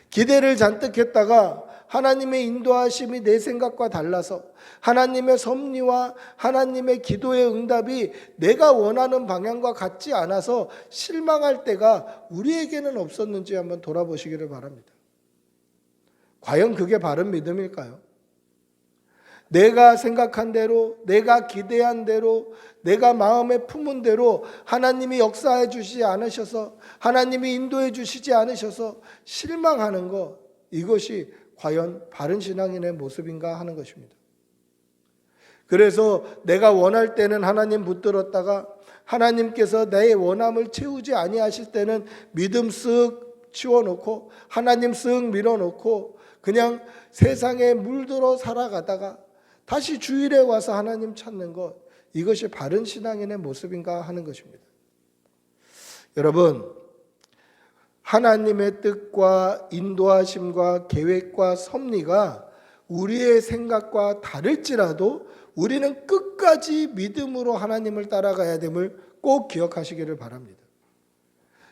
기대를 잔뜩 했다가 하나님의 인도하심이 내 생각과 달라서 하나님의 섭리와 하나님의 기도의 응답이 내가 원하는 방향과 같지 않아서 실망할 때가 우리에게는 없었는지 한번 돌아보시기를 바랍니다. 과연 그게 바른 믿음일까요? 내가 생각한 대로, 내가 기대한 대로, 내가 마음에 품은 대로 하나님이 역사해 주시지 않으셔서, 하나님이 인도해 주시지 않으셔서 실망하는 것, 이것이 과연 바른 신앙인의 모습인가 하는 것입니다. 그래서 내가 원할 때는 하나님 붙들었다가 하나님께서 내 원함을 채우지 아니하실 때는 믿음 쓱 치워놓고 하나님 쓱 밀어놓고 그냥 세상에 물들어 살아가다가 다시 주일에 와서 하나님 찾는 것, 이것이 바른 신앙인의 모습인가 하는 것입니다. 여러분, 하나님의 뜻과 인도하심과 계획과 섭리가 우리의 생각과 다를지라도 우리는 끝까지 믿음으로 하나님을 따라가야 됨을 꼭 기억하시기를 바랍니다.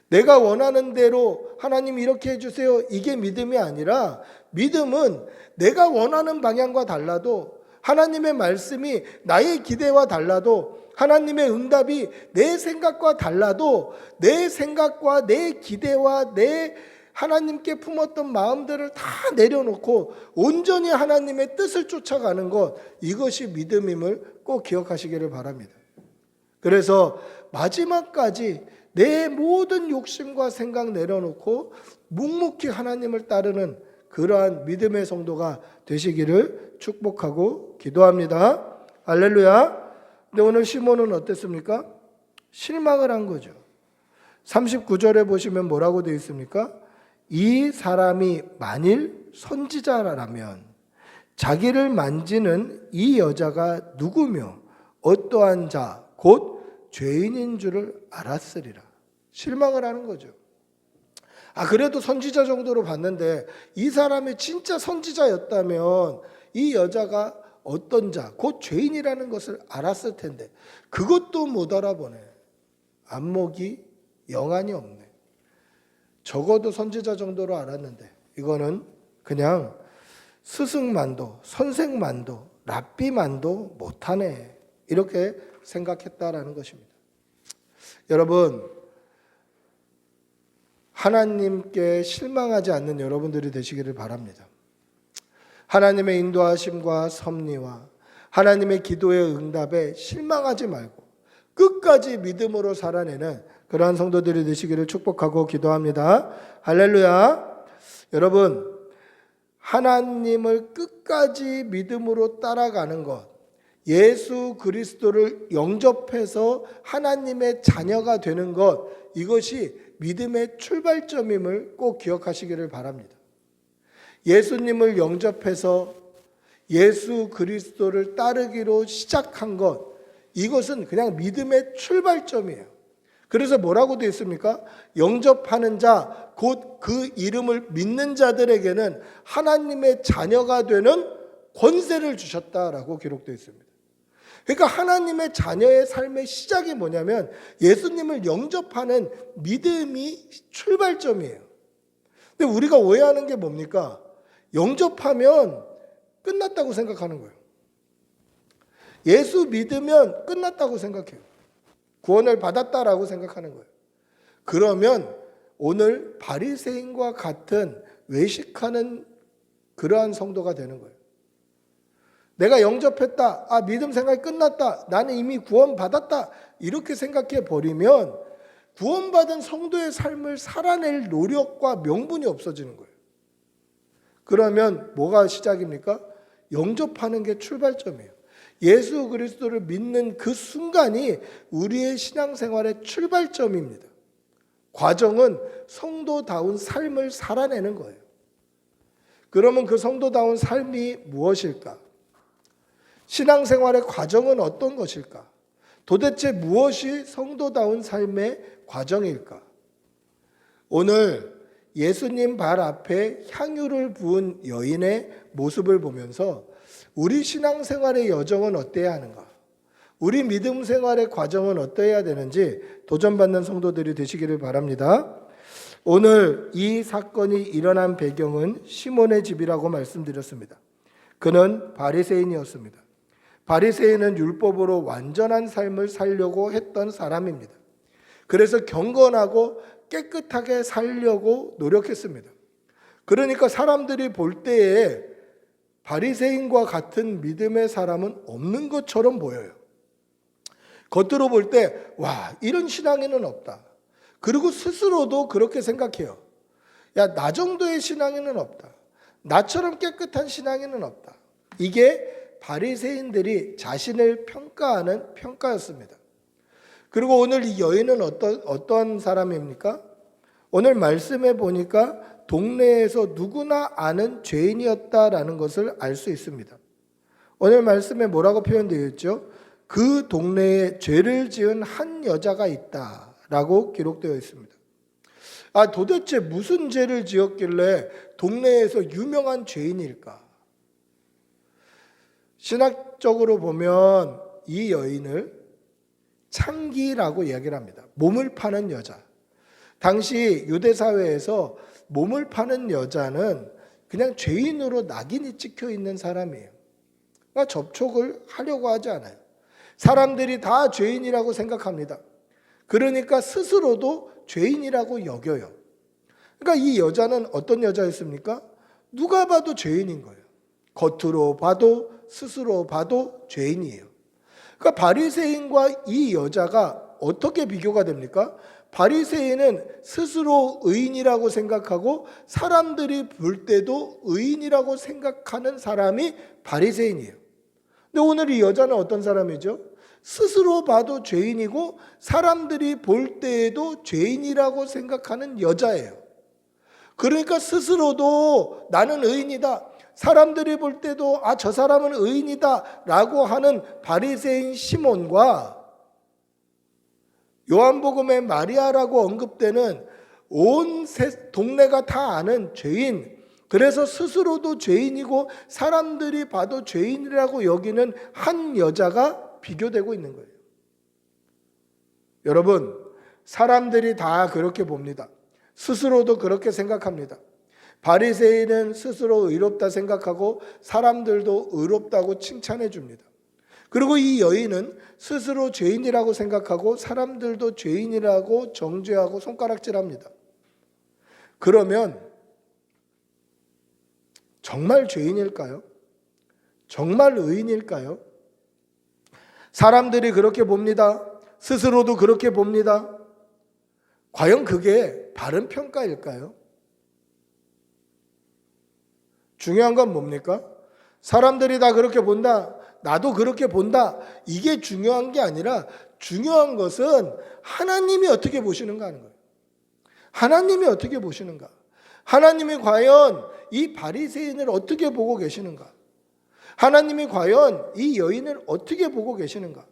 내가 원하는 대로 하나님 이렇게 해주세요, 이게 믿음이 아니라, 믿음은 내가 원하는 방향과 달라도, 하나님의 말씀이 나의 기대와 달라도, 하나님의 응답이 내 생각과 달라도 내 생각과 내 기대와 내 하나님께 품었던 마음들을 다 내려놓고 온전히 하나님의 뜻을 쫓아가는 것, 이것이 믿음임을 꼭 기억하시기를 바랍니다. 그래서 마지막까지 내 모든 욕심과 생각 내려놓고 묵묵히 하나님을 따르는 그러한 믿음의 성도가 되시기를 축복하고 기도합니다. 할렐루야. 근데 오늘 시몬은 어땠습니까? 실망을 한 거죠. 39절에 보시면 뭐라고 되어 있습니까? 이 사람이 만일 선지자라면 자기를 만지는 이 여자가 누구며 어떠한 자 곧 죄인인 줄을 알았으리라. 실망을 하는 거죠. 그래도 선지자 정도로 봤는데 이 사람이 진짜 선지자였다면 이 여자가 어떤 자, 곧 죄인이라는 것을 알았을 텐데 그것도 못 알아보네. 안목이 영안이 없네. 적어도 선지자 정도로 알았는데 이거는 그냥 스승만도, 선생만도, 랍비만도 못하네. 이렇게 생각했다라는 것입니다. 여러분, 하나님께 실망하지 않는 여러분들이 되시기를 바랍니다. 하나님의 인도하심과 섭리와 하나님의 기도의 응답에 실망하지 말고 끝까지 믿음으로 살아내는 그러한 성도들이 되시기를 축복하고 기도합니다. 할렐루야. 여러분, 하나님을 끝까지 믿음으로 따라가는 것, 예수 그리스도를 영접해서 하나님의 자녀가 되는 것, 이것이 믿음의 출발점임을 꼭 기억하시기를 바랍니다. 예수님을 영접해서 예수 그리스도를 따르기로 시작한 것, 이것은 그냥 믿음의 출발점이에요. 그래서 뭐라고 되어 있습니까? 영접하는 자, 곧 그 이름을 믿는 자들에게는 하나님의 자녀가 되는 권세를 주셨다라고 기록되어 있습니다. 그러니까 하나님의 자녀의 삶의 시작이 뭐냐면 예수님을 영접하는 믿음이 출발점이에요. 근데 우리가 오해하는 게 뭡니까? 영접하면 끝났다고 생각하는 거예요. 예수 믿으면 끝났다고 생각해요. 구원을 받았다라고 생각하는 거예요. 그러면 오늘 바리새인과 같은 외식하는 그러한 성도가 되는 거예요. 내가 영접했다. 믿음 생활이 끝났다. 나는 이미 구원받았다. 이렇게 생각해 버리면 구원받은 성도의 삶을 살아낼 노력과 명분이 없어지는 거예요. 그러면 뭐가 시작입니까? 영접하는 게 출발점이에요. 예수 그리스도를 믿는 그 순간이 우리의 신앙생활의 출발점입니다. 과정은 성도다운 삶을 살아내는 거예요. 그러면 그 성도다운 삶이 무엇일까? 신앙생활의 과정은 어떤 것일까? 도대체 무엇이 성도다운 삶의 과정일까? 오늘 예수님 발 앞에 향유를 부은 여인의 모습을 보면서 우리 신앙생활의 여정은 어때야 하는가? 우리 믿음 생활의 과정은 어떠해야 되는지 도전받는 성도들이 되시기를 바랍니다. 오늘 이 사건이 일어난 배경은 시몬의 집이라고 말씀드렸습니다. 그는 바리새인이었습니다. 바리새인은 율법으로 완전한 삶을 살려고 했던 사람입니다. 그래서 경건하고 깨끗하게 살려고 노력했습니다. 그러니까 사람들이 볼 때에 바리새인과 같은 믿음의 사람은 없는 것처럼 보여요. 겉으로 볼 때 이런 신앙인은 없다. 그리고 스스로도 그렇게 생각해요. 나 정도의 신앙인은 없다. 나처럼 깨끗한 신앙인은 없다. 이게 바리새인들이 자신을 평가하는 평가였습니다. 그리고 오늘 이 여인은 어떤 사람입니까? 오늘 말씀에 보니까 동네에서 누구나 아는 죄인이었다라는 것을 알 수 있습니다. 오늘 말씀에 뭐라고 표현되어 있죠? 그 동네에 죄를 지은 한 여자가 있다라고 기록되어 있습니다. 도대체 무슨 죄를 지었길래 동네에서 유명한 죄인일까? 신학적으로 보면 이 여인을 창기라고 이야기를 합니다. 몸을 파는 여자. 당시 유대 사회에서 몸을 파는 여자는 그냥 죄인으로 낙인이 찍혀 있는 사람이에요. 그러니까 접촉을 하려고 하지 않아요. 사람들이 다 죄인이라고 생각합니다. 그러니까 스스로도 죄인이라고 여겨요. 그러니까 이 여자는 어떤 여자였습니까? 누가 봐도 죄인인 거예요. 겉으로 봐도 스스로 봐도 죄인이에요. 그러니까 바리새인과 이 여자가 어떻게 비교가 됩니까? 바리새인은 스스로 의인이라고 생각하고 사람들이 볼 때도 의인이라고 생각하는 사람이 바리새인이에요. 근데 오늘 이 여자는 어떤 사람이죠? 스스로 봐도 죄인이고 사람들이 볼 때에도 죄인이라고 생각하는 여자예요. 그러니까 스스로도 나는 의인이다. 사람들이 볼 때도 저 사람은 의인이다 라고 하는 바리새인 시몬과 요한복음에 마리아라고 언급되는 온 동네가 다 아는 죄인, 그래서 스스로도 죄인이고 사람들이 봐도 죄인이라고 여기는 한 여자가 비교되고 있는 거예요. 여러분, 사람들이 다 그렇게 봅니다. 스스로도 그렇게 생각합니다. 바리새인은 스스로 의롭다 생각하고 사람들도 의롭다고 칭찬해 줍니다. 그리고 이 여인은 스스로 죄인이라고 생각하고 사람들도 죄인이라고 정죄하고 손가락질합니다. 그러면 정말 죄인일까요? 정말 의인일까요? 사람들이 그렇게 봅니다. 스스로도 그렇게 봅니다. 과연 그게 바른 평가일까요? 중요한 건 뭡니까? 사람들이 다 그렇게 본다. 나도 그렇게 본다. 이게 중요한 게 아니라 중요한 것은 하나님이 어떻게 보시는가 하는 거예요. 하나님이 어떻게 보시는가? 하나님이 과연 이 바리새인을 어떻게 보고 계시는가? 하나님이 과연 이 여인을 어떻게 보고 계시는가?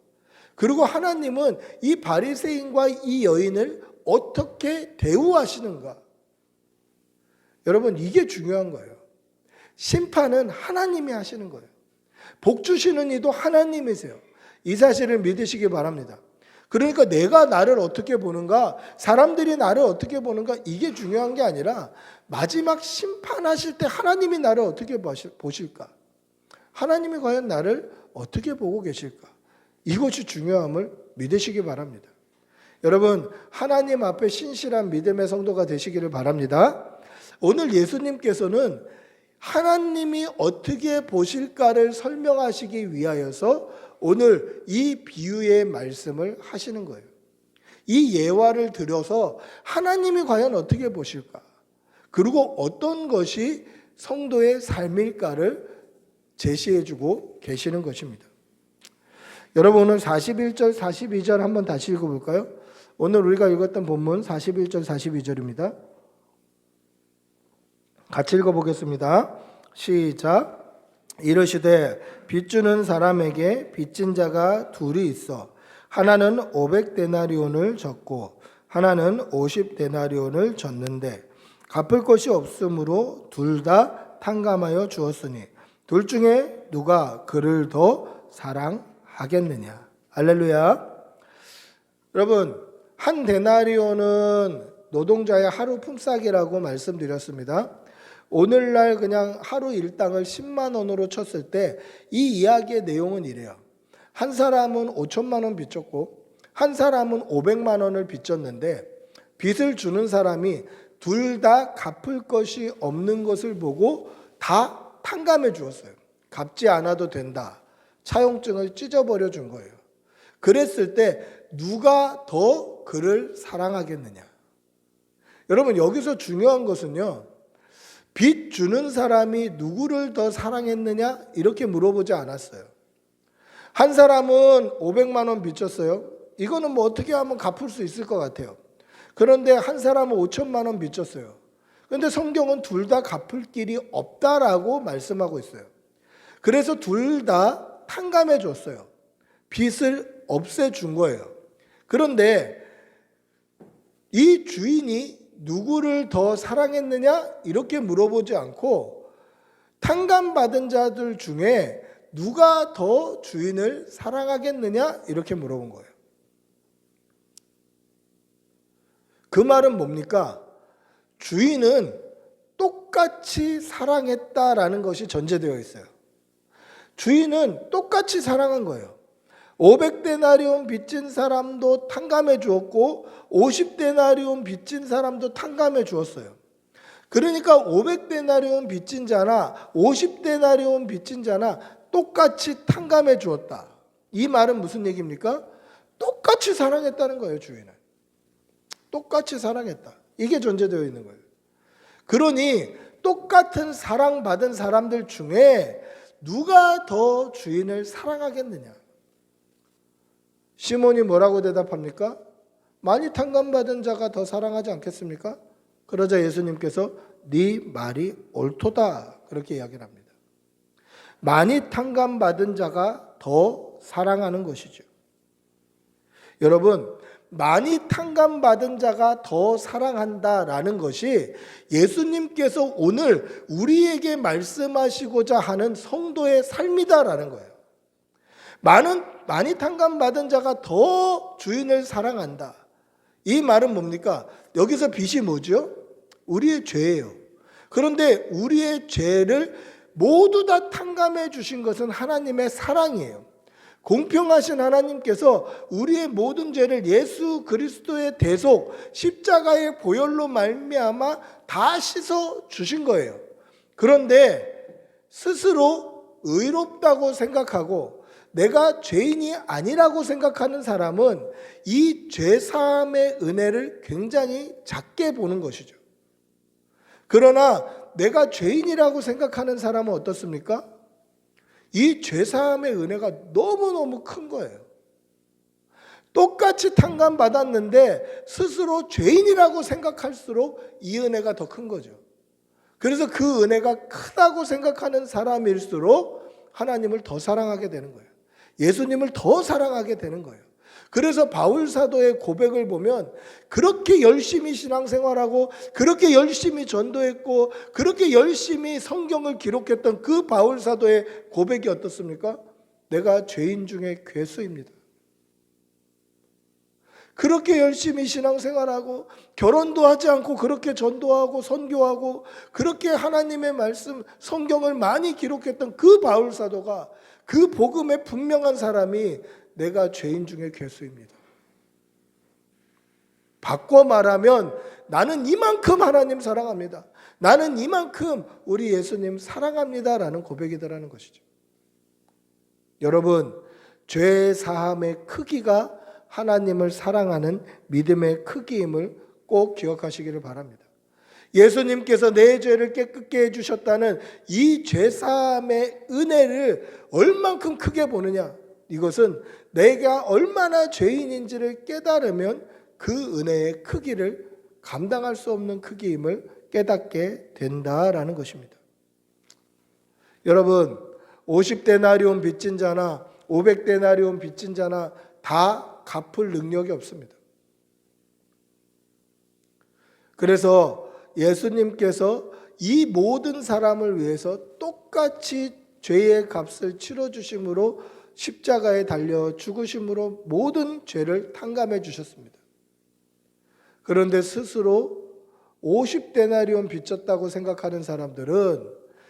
그리고 하나님은 이 바리새인과 이 여인을 어떻게 대우하시는가? 여러분, 이게 중요한 거예요. 심판은 하나님이 하시는 거예요. 복 주시는 이도 하나님이세요. 이 사실을 믿으시기 바랍니다. 그러니까 내가 나를 어떻게 보는가, 사람들이 나를 어떻게 보는가, 이게 중요한 게 아니라 마지막 심판하실 때 하나님이 나를 어떻게 보실까? 하나님이 과연 나를 어떻게 보고 계실까? 이것이 중요함을 믿으시기 바랍니다. 여러분, 하나님 앞에 신실한 믿음의 성도가 되시기를 바랍니다. 오늘 예수님께서는 하나님이 어떻게 보실까를 설명하시기 위하여서 오늘 이 비유의 말씀을 하시는 거예요. 이 예화를 들여서 하나님이 과연 어떻게 보실까? 그리고 어떤 것이 성도의 삶일까를 제시해주고 계시는 것입니다. 여러분, 오늘 41절, 42절 한번 다시 읽어볼까요? 오늘 우리가 읽었던 본문 41절, 42절입니다. 같이 읽어보겠습니다. 시작. 이르시되 빚주는 사람에게 빚진 자가 둘이 있어 하나는 500데나리온을 졌고 하나는 50데나리온을 졌는데 갚을 것이 없으므로 둘 다 탕감하여 주었으니 둘 중에 누가 그를 더 사랑하겠느냐. 할렐루야. 여러분, 한 데나리온은 노동자의 하루 품삯이라고 말씀드렸습니다. 오늘날 그냥 하루 일당을 10만 원으로 쳤을 때 이 이야기의 내용은 이래요. 한 사람은 5천만 원 빚졌고 한 사람은 500만 원을 빚졌는데 빚을 주는 사람이 둘 다 갚을 것이 없는 것을 보고 다 탕감해 주었어요. 갚지 않아도 된다. 차용증을 찢어버려 준 거예요. 그랬을 때 누가 더 그를 사랑하겠느냐. 여러분, 여기서 중요한 것은요, 빚 주는 사람이 누구를 더 사랑했느냐 이렇게 물어보지 않았어요. 한 사람은 500만 원 빚졌어요. 이거는 뭐 어떻게 하면 갚을 수 있을 것 같아요. 그런데 한 사람은 5천만 원 빚졌어요. 그런데 성경은 둘 다 갚을 길이 없다라고 말씀하고 있어요. 그래서 둘 다 탕감해 줬어요. 빚을 없애준 거예요. 그런데 이 주인이 누구를 더 사랑했느냐 이렇게 물어보지 않고 탕감받은 자들 중에 누가 더 주인을 사랑하겠느냐 이렇게 물어본 거예요. 그 말은 뭡니까? 주인은 똑같이 사랑했다라는 것이 전제되어 있어요. 주인은 똑같이 사랑한 거예요. 500데나리온 빚진 사람도 탕감해 주었고 50데나리온 빚진 사람도 탕감해 주었어요. 그러니까 500데나리온 빚진 자나 50데나리온 빚진 자나 똑같이 탕감해 주었다. 이 말은 무슨 얘기입니까? 똑같이 사랑했다는 거예요, 주인은. 똑같이 사랑했다. 이게 전제되어 있는 거예요. 그러니 똑같은 사랑받은 사람들 중에 누가 더 주인을 사랑하겠느냐? 시몬이 뭐라고 대답합니까? 많이 탕감받은 자가 더 사랑하지 않겠습니까? 그러자 예수님께서 네 말이 옳도다 그렇게 이야기를 합니다. 많이 탕감받은 자가 더 사랑하는 것이죠. 여러분, 많이 탕감받은 자가 더 사랑한다라는 것이 예수님께서 오늘 우리에게 말씀하시고자 하는 성도의 삶이다라는 거예요. 많이 탕감받은 자가 더 주인을 사랑한다. 이 말은 뭡니까? 여기서 빚이 뭐죠? 우리의 죄예요. 그런데 우리의 죄를 모두 다 탕감해 주신 것은 하나님의 사랑이에요. 공평하신 하나님께서 우리의 모든 죄를 예수 그리스도의 대속 십자가의 보혈로 말미암아 다 씻어 주신 거예요. 그런데 스스로 의롭다고 생각하고 내가 죄인이 아니라고 생각하는 사람은 이 죄사함의 은혜를 굉장히 작게 보는 것이죠. 그러나 내가 죄인이라고 생각하는 사람은 어떻습니까? 이 죄사함의 은혜가 너무너무 큰 거예요. 똑같이 탕감받았는데 스스로 죄인이라고 생각할수록 이 은혜가 더 큰 거죠. 그래서 그 은혜가 크다고 생각하는 사람일수록 하나님을 더 사랑하게 되는 거예요. 예수님을 더 사랑하게 되는 거예요. 그래서 바울 사도의 고백을 보면 그렇게 열심히 신앙생활하고 그렇게 열심히 전도했고 그렇게 열심히 성경을 기록했던 그 바울 사도의 고백이 어떻습니까? 내가 죄인 중에 괴수입니다. 그렇게 열심히 신앙생활하고 결혼도 하지 않고 그렇게 전도하고 선교하고 그렇게 하나님의 말씀 성경을 많이 기록했던 그 바울 사도가 그 복음에 분명한 사람이 내가 죄인 중에 괴수입니다. 바꿔 말하면 나는 이만큼 하나님 사랑합니다. 나는 이만큼 우리 예수님 사랑합니다라는 고백이더라는 것이죠. 여러분, 죄 사함의 크기가 하나님을 사랑하는 믿음의 크기임을 꼭 기억하시기를 바랍니다. 예수님께서 내 죄를 깨끗게 해주셨다는 이 죄 사함의 은혜를 얼만큼 크게 보느냐, 이것은 내가 얼마나 죄인인지를 깨달으면 그 은혜의 크기를 감당할 수 없는 크기임을 깨닫게 된다라는 것입니다. 여러분, 50데나리온 빚진 자나 500데나리온 빚진 자나 다 갚을 능력이 없습니다. 그래서 예수님께서 이 모든 사람을 위해서 똑같이 죄의 값을 치러주심으로 십자가에 달려 죽으심으로 모든 죄를 탕감해 주셨습니다. 그런데 스스로 50데나리온 빚졌다고 생각하는 사람들은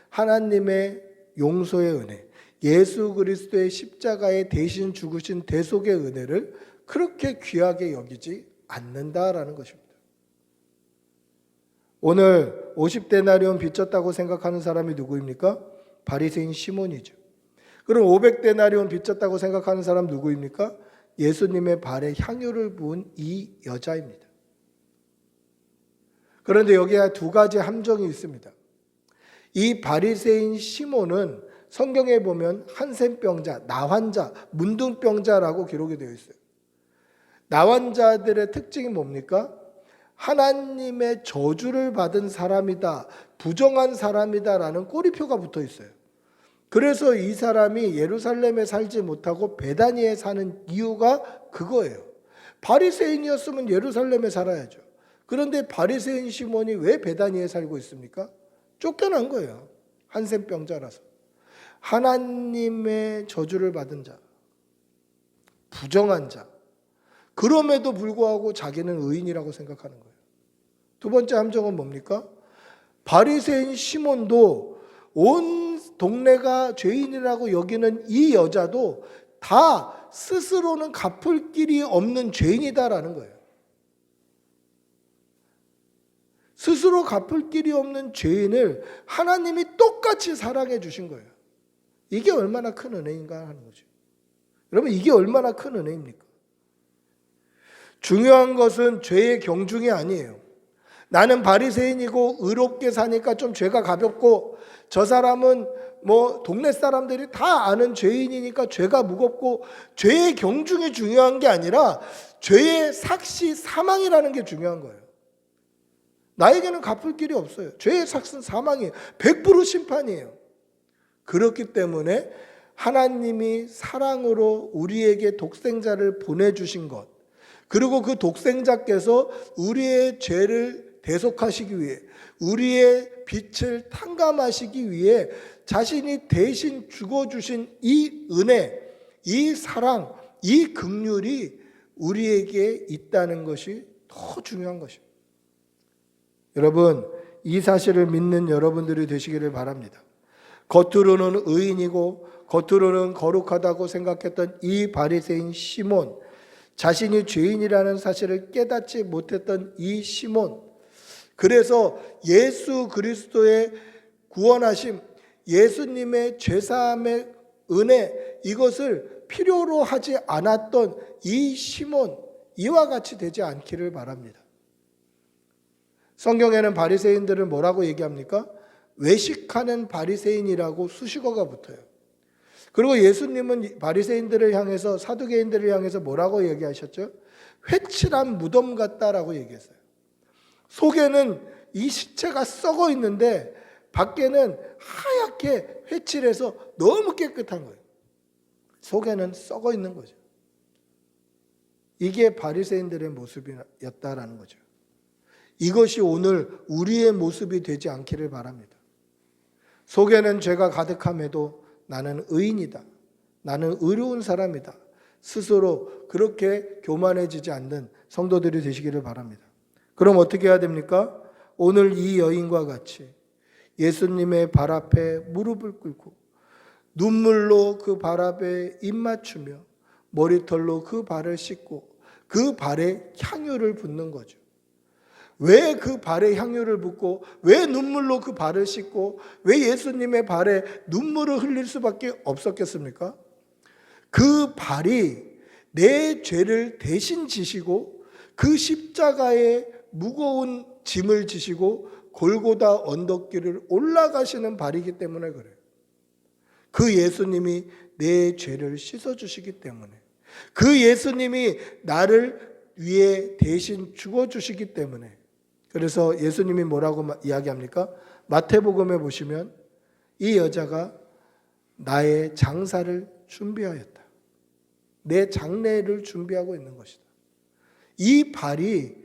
하나님의 용서의 은혜, 예수 그리스도의 십자가에 대신 죽으신 대속의 은혜를 그렇게 귀하게 여기지 않는다라는 것입니다. 오늘 50데나리온 빚졌다고 생각하는 사람이 누구입니까? 바리새인 시몬이죠. 그럼 500데나리온 빚졌다고 생각하는 사람 누구입니까? 예수님의 발에 향유를 부은 이 여자입니다. 그런데 여기에 두 가지 함정이 있습니다. 이 바리새인 시몬은 성경에 보면 한센병자, 나환자, 문둥병자라고 기록이 되어 있어요. 나환자들의 특징이 뭡니까? 하나님의 저주를 받은 사람이다, 부정한 사람이다라는 꼬리표가 붙어 있어요. 그래서 이 사람이 예루살렘에 살지 못하고 베다니에 사는 이유가 그거예요. 바리새인이었으면 예루살렘에 살아야죠. 그런데 바리새인 시몬이 왜 베다니에 살고 있습니까? 쫓겨난 거예요. 한센병자라서. 하나님의 저주를 받은 자, 부정한 자, 그럼에도 불구하고 자기는 의인이라고 생각하는 거예요. 두 번째 함정은 뭡니까? 바리새인 시몬도 온 동네가 죄인이라고 여기는 이 여자도 다 스스로는 갚을 길이 없는 죄인이다라는 거예요. 스스로 갚을 길이 없는 죄인을 하나님이 똑같이 사랑해 주신 거예요. 이게 얼마나 큰 은혜인가 하는 거죠. 여러분, 이게 얼마나 큰 은혜입니까? 중요한 것은 죄의 경중이 아니에요. 나는 바리새인이고 의롭게 사니까 좀 죄가 가볍고, 저 사람은 뭐 동네 사람들이 다 아는 죄인이니까 죄가 무겁고, 죄의 경중이 중요한 게 아니라 죄의 삭시 사망이라는 게 중요한 거예요. 나에게는 갚을 길이 없어요. 죄의 삭은 사망이에요. 100% 심판이에요. 그렇기 때문에 하나님이 사랑으로 우리에게 독생자를 보내주신 것, 그리고 그 독생자께서 우리의 죄를 대속하시기 위해, 우리의 빛을 탕감하시기 위해 자신이 대신 죽어주신 이 은혜, 이 사랑, 이 긍휼이 우리에게 있다는 것이 더 중요한 것입니다. 여러분, 이 사실을 믿는 여러분들이 되시기를 바랍니다. 겉으로는 의인이고 겉으로는 거룩하다고 생각했던 이 바리새인 시몬, 자신이 죄인이라는 사실을 깨닫지 못했던 이 시몬, 그래서 예수 그리스도의 구원하심, 예수님의 죄사함의 은혜, 이것을 필요로 하지 않았던 이 시몬, 이와 같이 되지 않기를 바랍니다. 성경에는 바리새인들을 뭐라고 얘기합니까? 외식하는 바리새인이라고 수식어가 붙어요. 그리고 예수님은 바리새인들을 향해서, 사두개인들을 향해서 뭐라고 얘기하셨죠? 회칠한 무덤 같다라고 얘기했어요. 속에는 이 시체가 썩어 있는데 밖에는 하얗게 회칠해서 너무 깨끗한 거예요. 속에는 썩어 있는 거죠. 이게 바리새인들의 모습이었다라는 거죠. 이것이 오늘 우리의 모습이 되지 않기를 바랍니다. 속에는 죄가 가득함에도 나는 의인이다, 나는 의로운 사람이다, 스스로 그렇게 교만해지지 않는 성도들이 되시기를 바랍니다. 그럼 어떻게 해야 됩니까? 오늘 이 여인과 같이 예수님의 발 앞에 무릎을 꿇고 눈물로 그 발 앞에 입 맞추며 머리털로 그 발을 씻고 그 발에 향유를 붓는 거죠. 왜 그 발에 향유를 붓고 왜 눈물로 그 발을 씻고 왜 예수님의 발에 눈물을 흘릴 수밖에 없었겠습니까? 그 발이 내 죄를 대신 지시고 그 십자가의 무거운 짐을 지시고 골고다 언덕길을 올라가시는 발이기 때문에 그래요. 그 예수님이 내 죄를 씻어주시기 때문에, 그 예수님이 나를 위해 대신 죽어주시기 때문에. 그래서 예수님이 뭐라고 이야기합니까? 마태복음에 보시면 이 여자가 나의 장사를 준비하였다. 내 장례를 준비하고 있는 것이다. 이 발이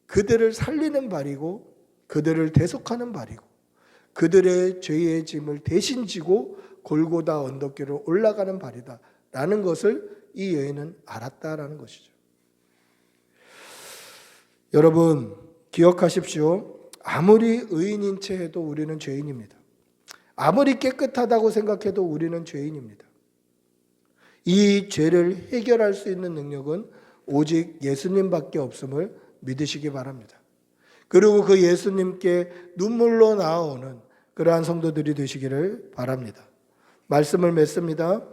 그들을 살리는 발이고 그들을 대속하는 발이고 그들의 죄의 짐을 대신 지고 골고다 언덕길을 올라가는 발이다 라는 것을 이 여인은 알았다라는 것이죠. 여러분 기억하십시오. 아무리 의인인 채 해도 우리는 죄인입니다. 아무리 깨끗하다고 생각해도 우리는 죄인입니다. 이 죄를 해결할 수 있는 능력은 오직 예수님밖에 없음을 믿으시기 바랍니다. 그리고 그 예수님께 눈물로 나아오는 그러한 성도들이 되시기를 바랍니다. 말씀을 맺습니다.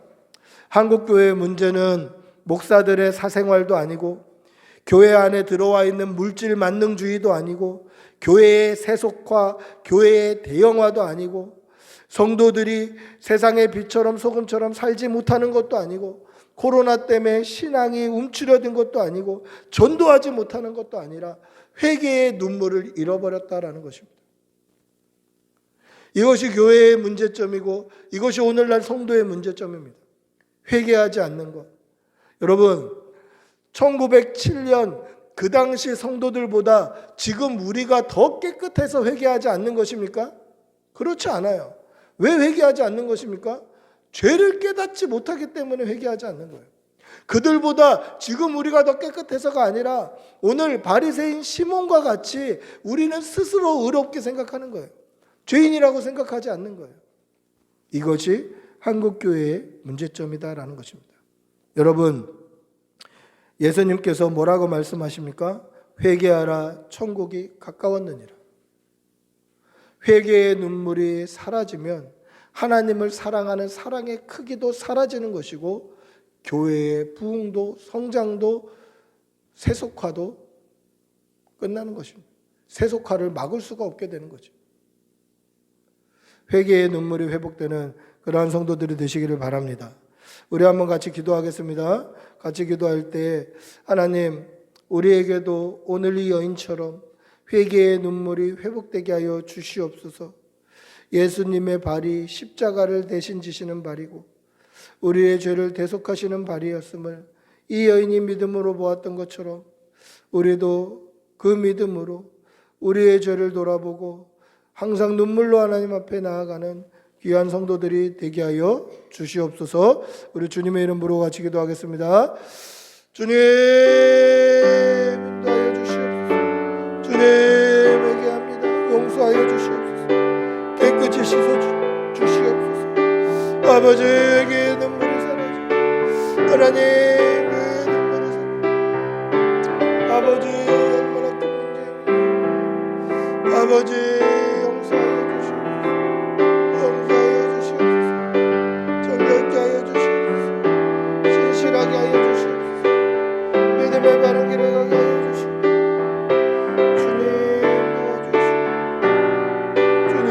한국교회의 문제는 목사들의 사생활도 아니고 교회 안에 들어와 있는 물질 만능주의도 아니고 교회의 세속화, 교회의 대형화도 아니고 성도들이 세상의 빛처럼 소금처럼 살지 못하는 것도 아니고 코로나 때문에 신앙이 움츠러든 것도 아니고 전도하지 못하는 것도 아니라 회개의 눈물을 잃어버렸다라는 것입니다. 이것이 교회의 문제점이고 이것이 오늘날 성도의 문제점입니다. 회개하지 않는 것. 여러분 1907년 그 당시 성도들보다 지금 우리가 더 깨끗해서 회개하지 않는 것입니까? 그렇지 않아요. 왜 회개하지 않는 것입니까? 죄를 깨닫지 못하기 때문에 회개하지 않는 거예요. 그들보다 지금 우리가 더 깨끗해서가 아니라 오늘 바리새인 시몬과 같이 우리는 스스로 의롭게 생각하는 거예요. 죄인이라고 생각하지 않는 거예요. 이것이 한국교회의 문제점이다라는 것입니다. 여러분 예수님께서 뭐라고 말씀하십니까? 회개하라 천국이 가까웠느니라. 회개의 눈물이 사라지면 하나님을 사랑하는 사랑의 크기도 사라지는 것이고 교회의 부흥도 성장도 세속화도 끝나는 것입니다. 세속화를 막을 수가 없게 되는 거죠. 회개의 눈물이 회복되는 그러한 성도들이 되시기를 바랍니다. 우리 한번 같이 기도하겠습니다. 같이 기도할 때 하나님 우리에게도 오늘 이 여인처럼 회개의 눈물이 회복되게 하여 주시옵소서. 예수님의 발이 십자가를 대신 지시는 발이고 우리의 죄를 대속하시는 발이었음을 이 여인이 믿음으로 보았던 것처럼 우리도 그 믿음으로 우리의 죄를 돌아보고 항상 눈물로 하나님 앞에 나아가는 귀한 성도들이 되게 하여 주시옵소서. 우리 주님의 이름으로 같이 기도하겠습니다. 주님 인도하여 주시옵소서. 주님 회개합니다. 용서하여 주시옵소서. 깨끗이 씻어 주시옵소서. 아버지에게 눈물이 사라져 하나님의 눈물이 사라져 아버지 얼마나 큰 문제입니다. 아버지 신실하게 하여 주시옵소서. 믿음의 바른 길을 가게 하여 주시옵소서. 주님 도와주시옵소서. 주님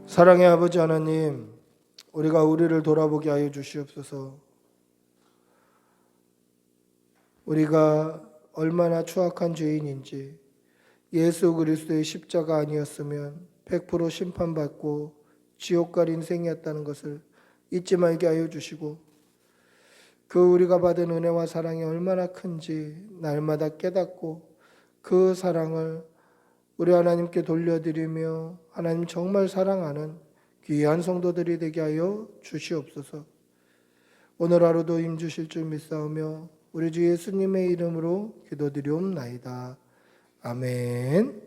사랑의 아버지 하나님, 우리가 우리를 돌아보게 하여 주시옵소서. 우리가 얼마나 추악한 죄인인지 예수 그리스도의 십자가 아니었으면 100% 심판받고 지옥 갈 인생이었다는 것을 잊지 말게 하여 주시고 그 우리가 받은 은혜와 사랑이 얼마나 큰지 날마다 깨닫고 그 사랑을 우리 하나님께 돌려드리며 하나님 정말 사랑하는 귀한 성도들이 되게 하여 주시옵소서. 오늘 하루도 힘주실 줄 믿사오며 우리 주 예수님의 이름으로 기도드리옵나이다. 아멘.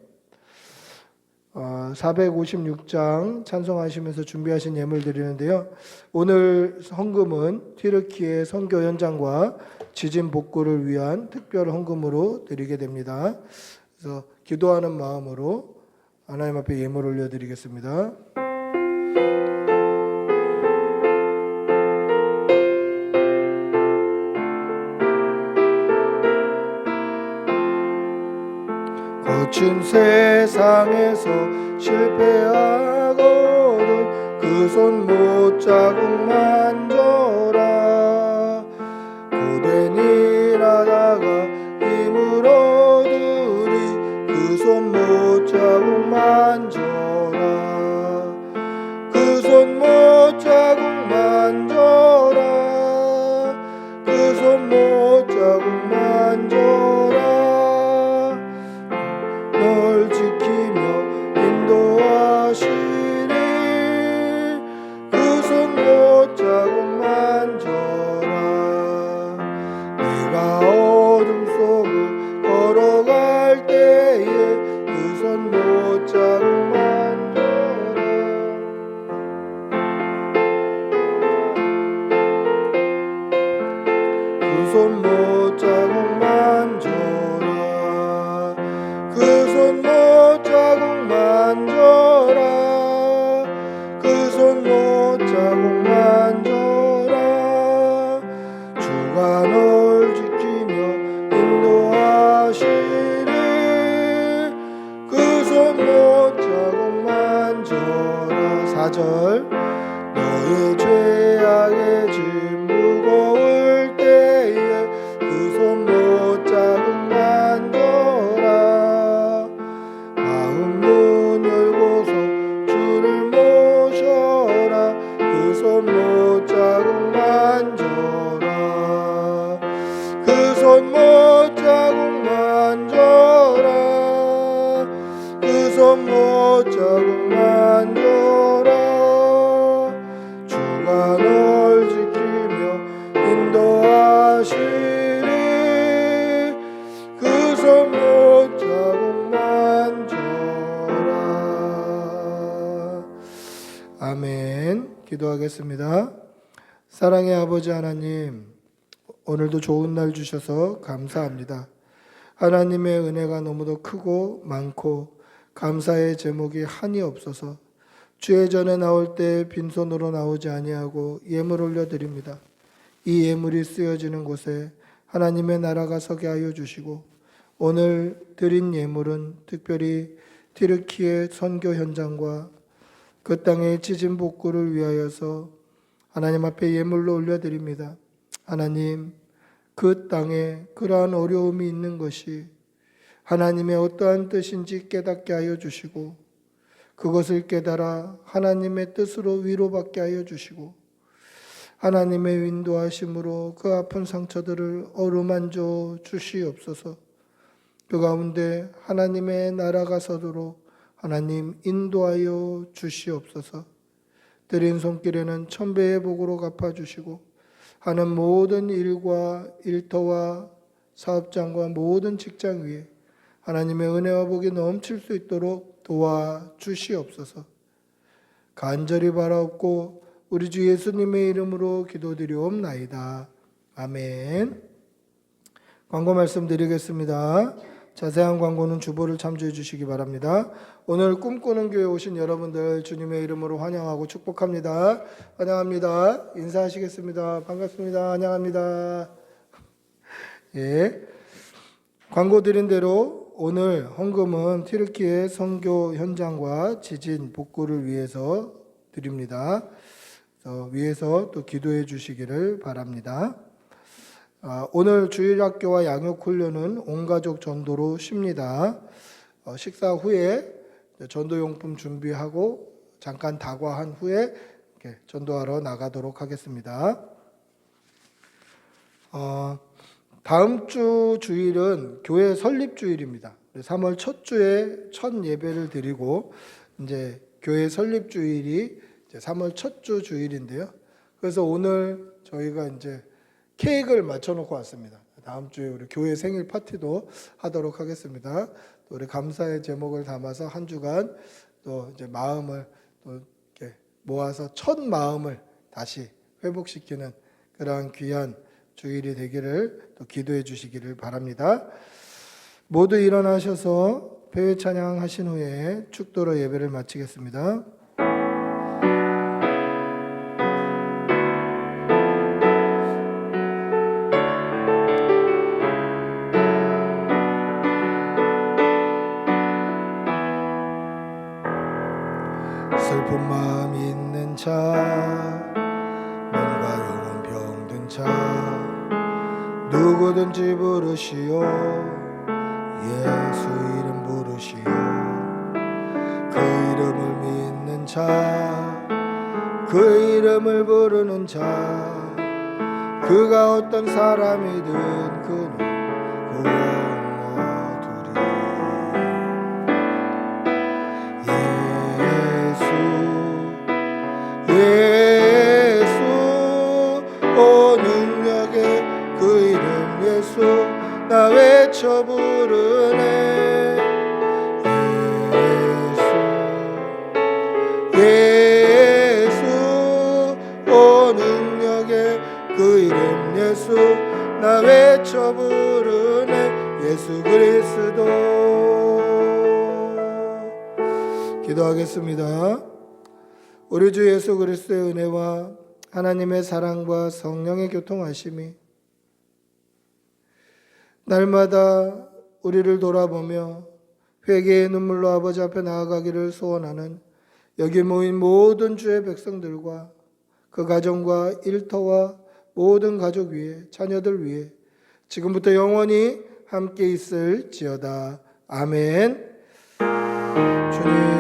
456장 찬송하시면서 준비하신 예물 드리는데요. 오늘 헌금은 튀르키예 선교 현장과 지진 복구를 위한 특별 헌금으로 드리게 됩니다. 그래서 기도하는 마음으로 하나님 앞에 예물 올려드리겠습니다. 거친 세상에서 실패하거든 그 손 못자국 만져라. 고된 일하다가 힘을 얻으리 그 손 못자국 만져라. 그 손 못자국 만져라. 그 손 못자국 만져라. 널 지키며 인도하시리 그 손 못자국 만져라. 내가 어둠 속을 걸어갈 때에 그 손 못자국 만져라. 그 손 못자국 만져라. 그 손 못자국 만져라. 그 손 못자국 만져라. 주가 널 지키며 인도하시리 그 손 못자국 만져라. 4절 너의 죄악의 짐 무거울 때에 그 손 못자국 만져라. 문 열고서 주를 모셔라. 그 손 못자국 만져라. 그 손 못자국 만져라. 그 손 못자국 만져라. 주가 널 지키며 인도하시리 그 손 못자국 만져라. 아멘. 기도하겠습니다. 사랑의 아버지 하나님, 오늘도 좋은 날 주셔서 감사합니다. 하나님의 은혜가 너무도 크고 많고 감사의 제목이 한이 없어서 주의 전에 나올 때 빈손으로 나오지 아니하고 예물 올려드립니다. 이 예물이 쓰여지는 곳에 하나님의 나라가 서게 하여 주시고 오늘 드린 예물은 특별히 튀르키예 선교 현장과 그 땅의 지진 복구를 위하여서 하나님 앞에 예물로 올려드립니다. 하나님, 그 땅에 그러한 어려움이 있는 것이 하나님의 어떠한 뜻인지 깨닫게 하여 주시고 그것을 깨달아 하나님의 뜻으로 위로받게 하여 주시고 하나님의 인도하심으로 그 아픈 상처들을 어루만져 주시옵소서. 그 가운데 하나님의 나라가 서도록 하나님 인도하여 주시옵소서. 드린 손길에는 1000배의 복으로 갚아주시고 하는 모든 일과 일터와 사업장과 모든 직장 위에 하나님의 은혜와 복이 넘칠 수 있도록 도와주시옵소서. 간절히 바라옵고 우리 주 예수님의 이름으로 기도드리옵나이다. 아멘. 광고 말씀드리겠습니다. 자세한 광고는 주보를 참조해 주시기 바랍니다. 오늘 꿈꾸는 교회 오신 여러분들 주님의 이름으로 환영하고 축복합니다. 환영합니다. 인사하시겠습니다. 반갑습니다. 환영합니다. 예. 광고 드린 대로 오늘 헌금은 튀르키예 선교 현장과 지진 복구를 위해서 드립니다. 위에서 또 기도해 주시기를 바랍니다. 오늘 주일학교와 양육훈련은 온가족 전도로 쉽니다. 식사 후에 전도용품 준비하고 잠깐 다과한 후에 전도하러 나가도록 하겠습니다. 다음 주 주일은 교회 설립 주일입니다. 3월 첫 주에 첫 예배를 드리고 이제 교회 설립 주일이 이제 3월 첫 주 주일인데요. 그래서 오늘 저희가 이제 케이크를 맞춰 놓고 왔습니다. 다음 주에 우리 교회 생일 파티도 하도록 하겠습니다. 또 우리 감사의 제목을 담아서 한 주간 또 이제 마음을 또 이렇게 모아서 첫 마음을 다시 회복시키는 그러한 귀한 주일이 되기를 또 기도해 주시기를 바랍니다. 모두 일어나셔서 배회 찬양하신 후에 축도로 예배를 마치겠습니다. 슬픈 마음 있는 자, 몸과 영혼 병든 자, 누구든지 부르시오. 예수 이름 부르시오. 그 이름을 믿는 자, 그 이름을 부르는 자, 그가 어떤 사람이든 그는 구원 얻으리. 예수 오 능력의 그 이름 예수 나 외쳐 부르네. 예수 오 능력의 그 이름 예수 나 외쳐 부르네. 예수 그리스도. 기도하겠습니다. 우리 주 예수 그리스도의 은혜와 하나님의 사랑과 성령의 교통하심이 날마다 우리를 돌아보며 회개의 눈물로 아버지 앞에 나아가기를 소원하는 여기 모인 모든 주의 백성들과 그 가정과 일터와 모든 가족 위에 자녀들 위에 지금부터 영원히 함께 있을지어다. 아멘. 주님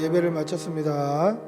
예배를 마쳤습니다.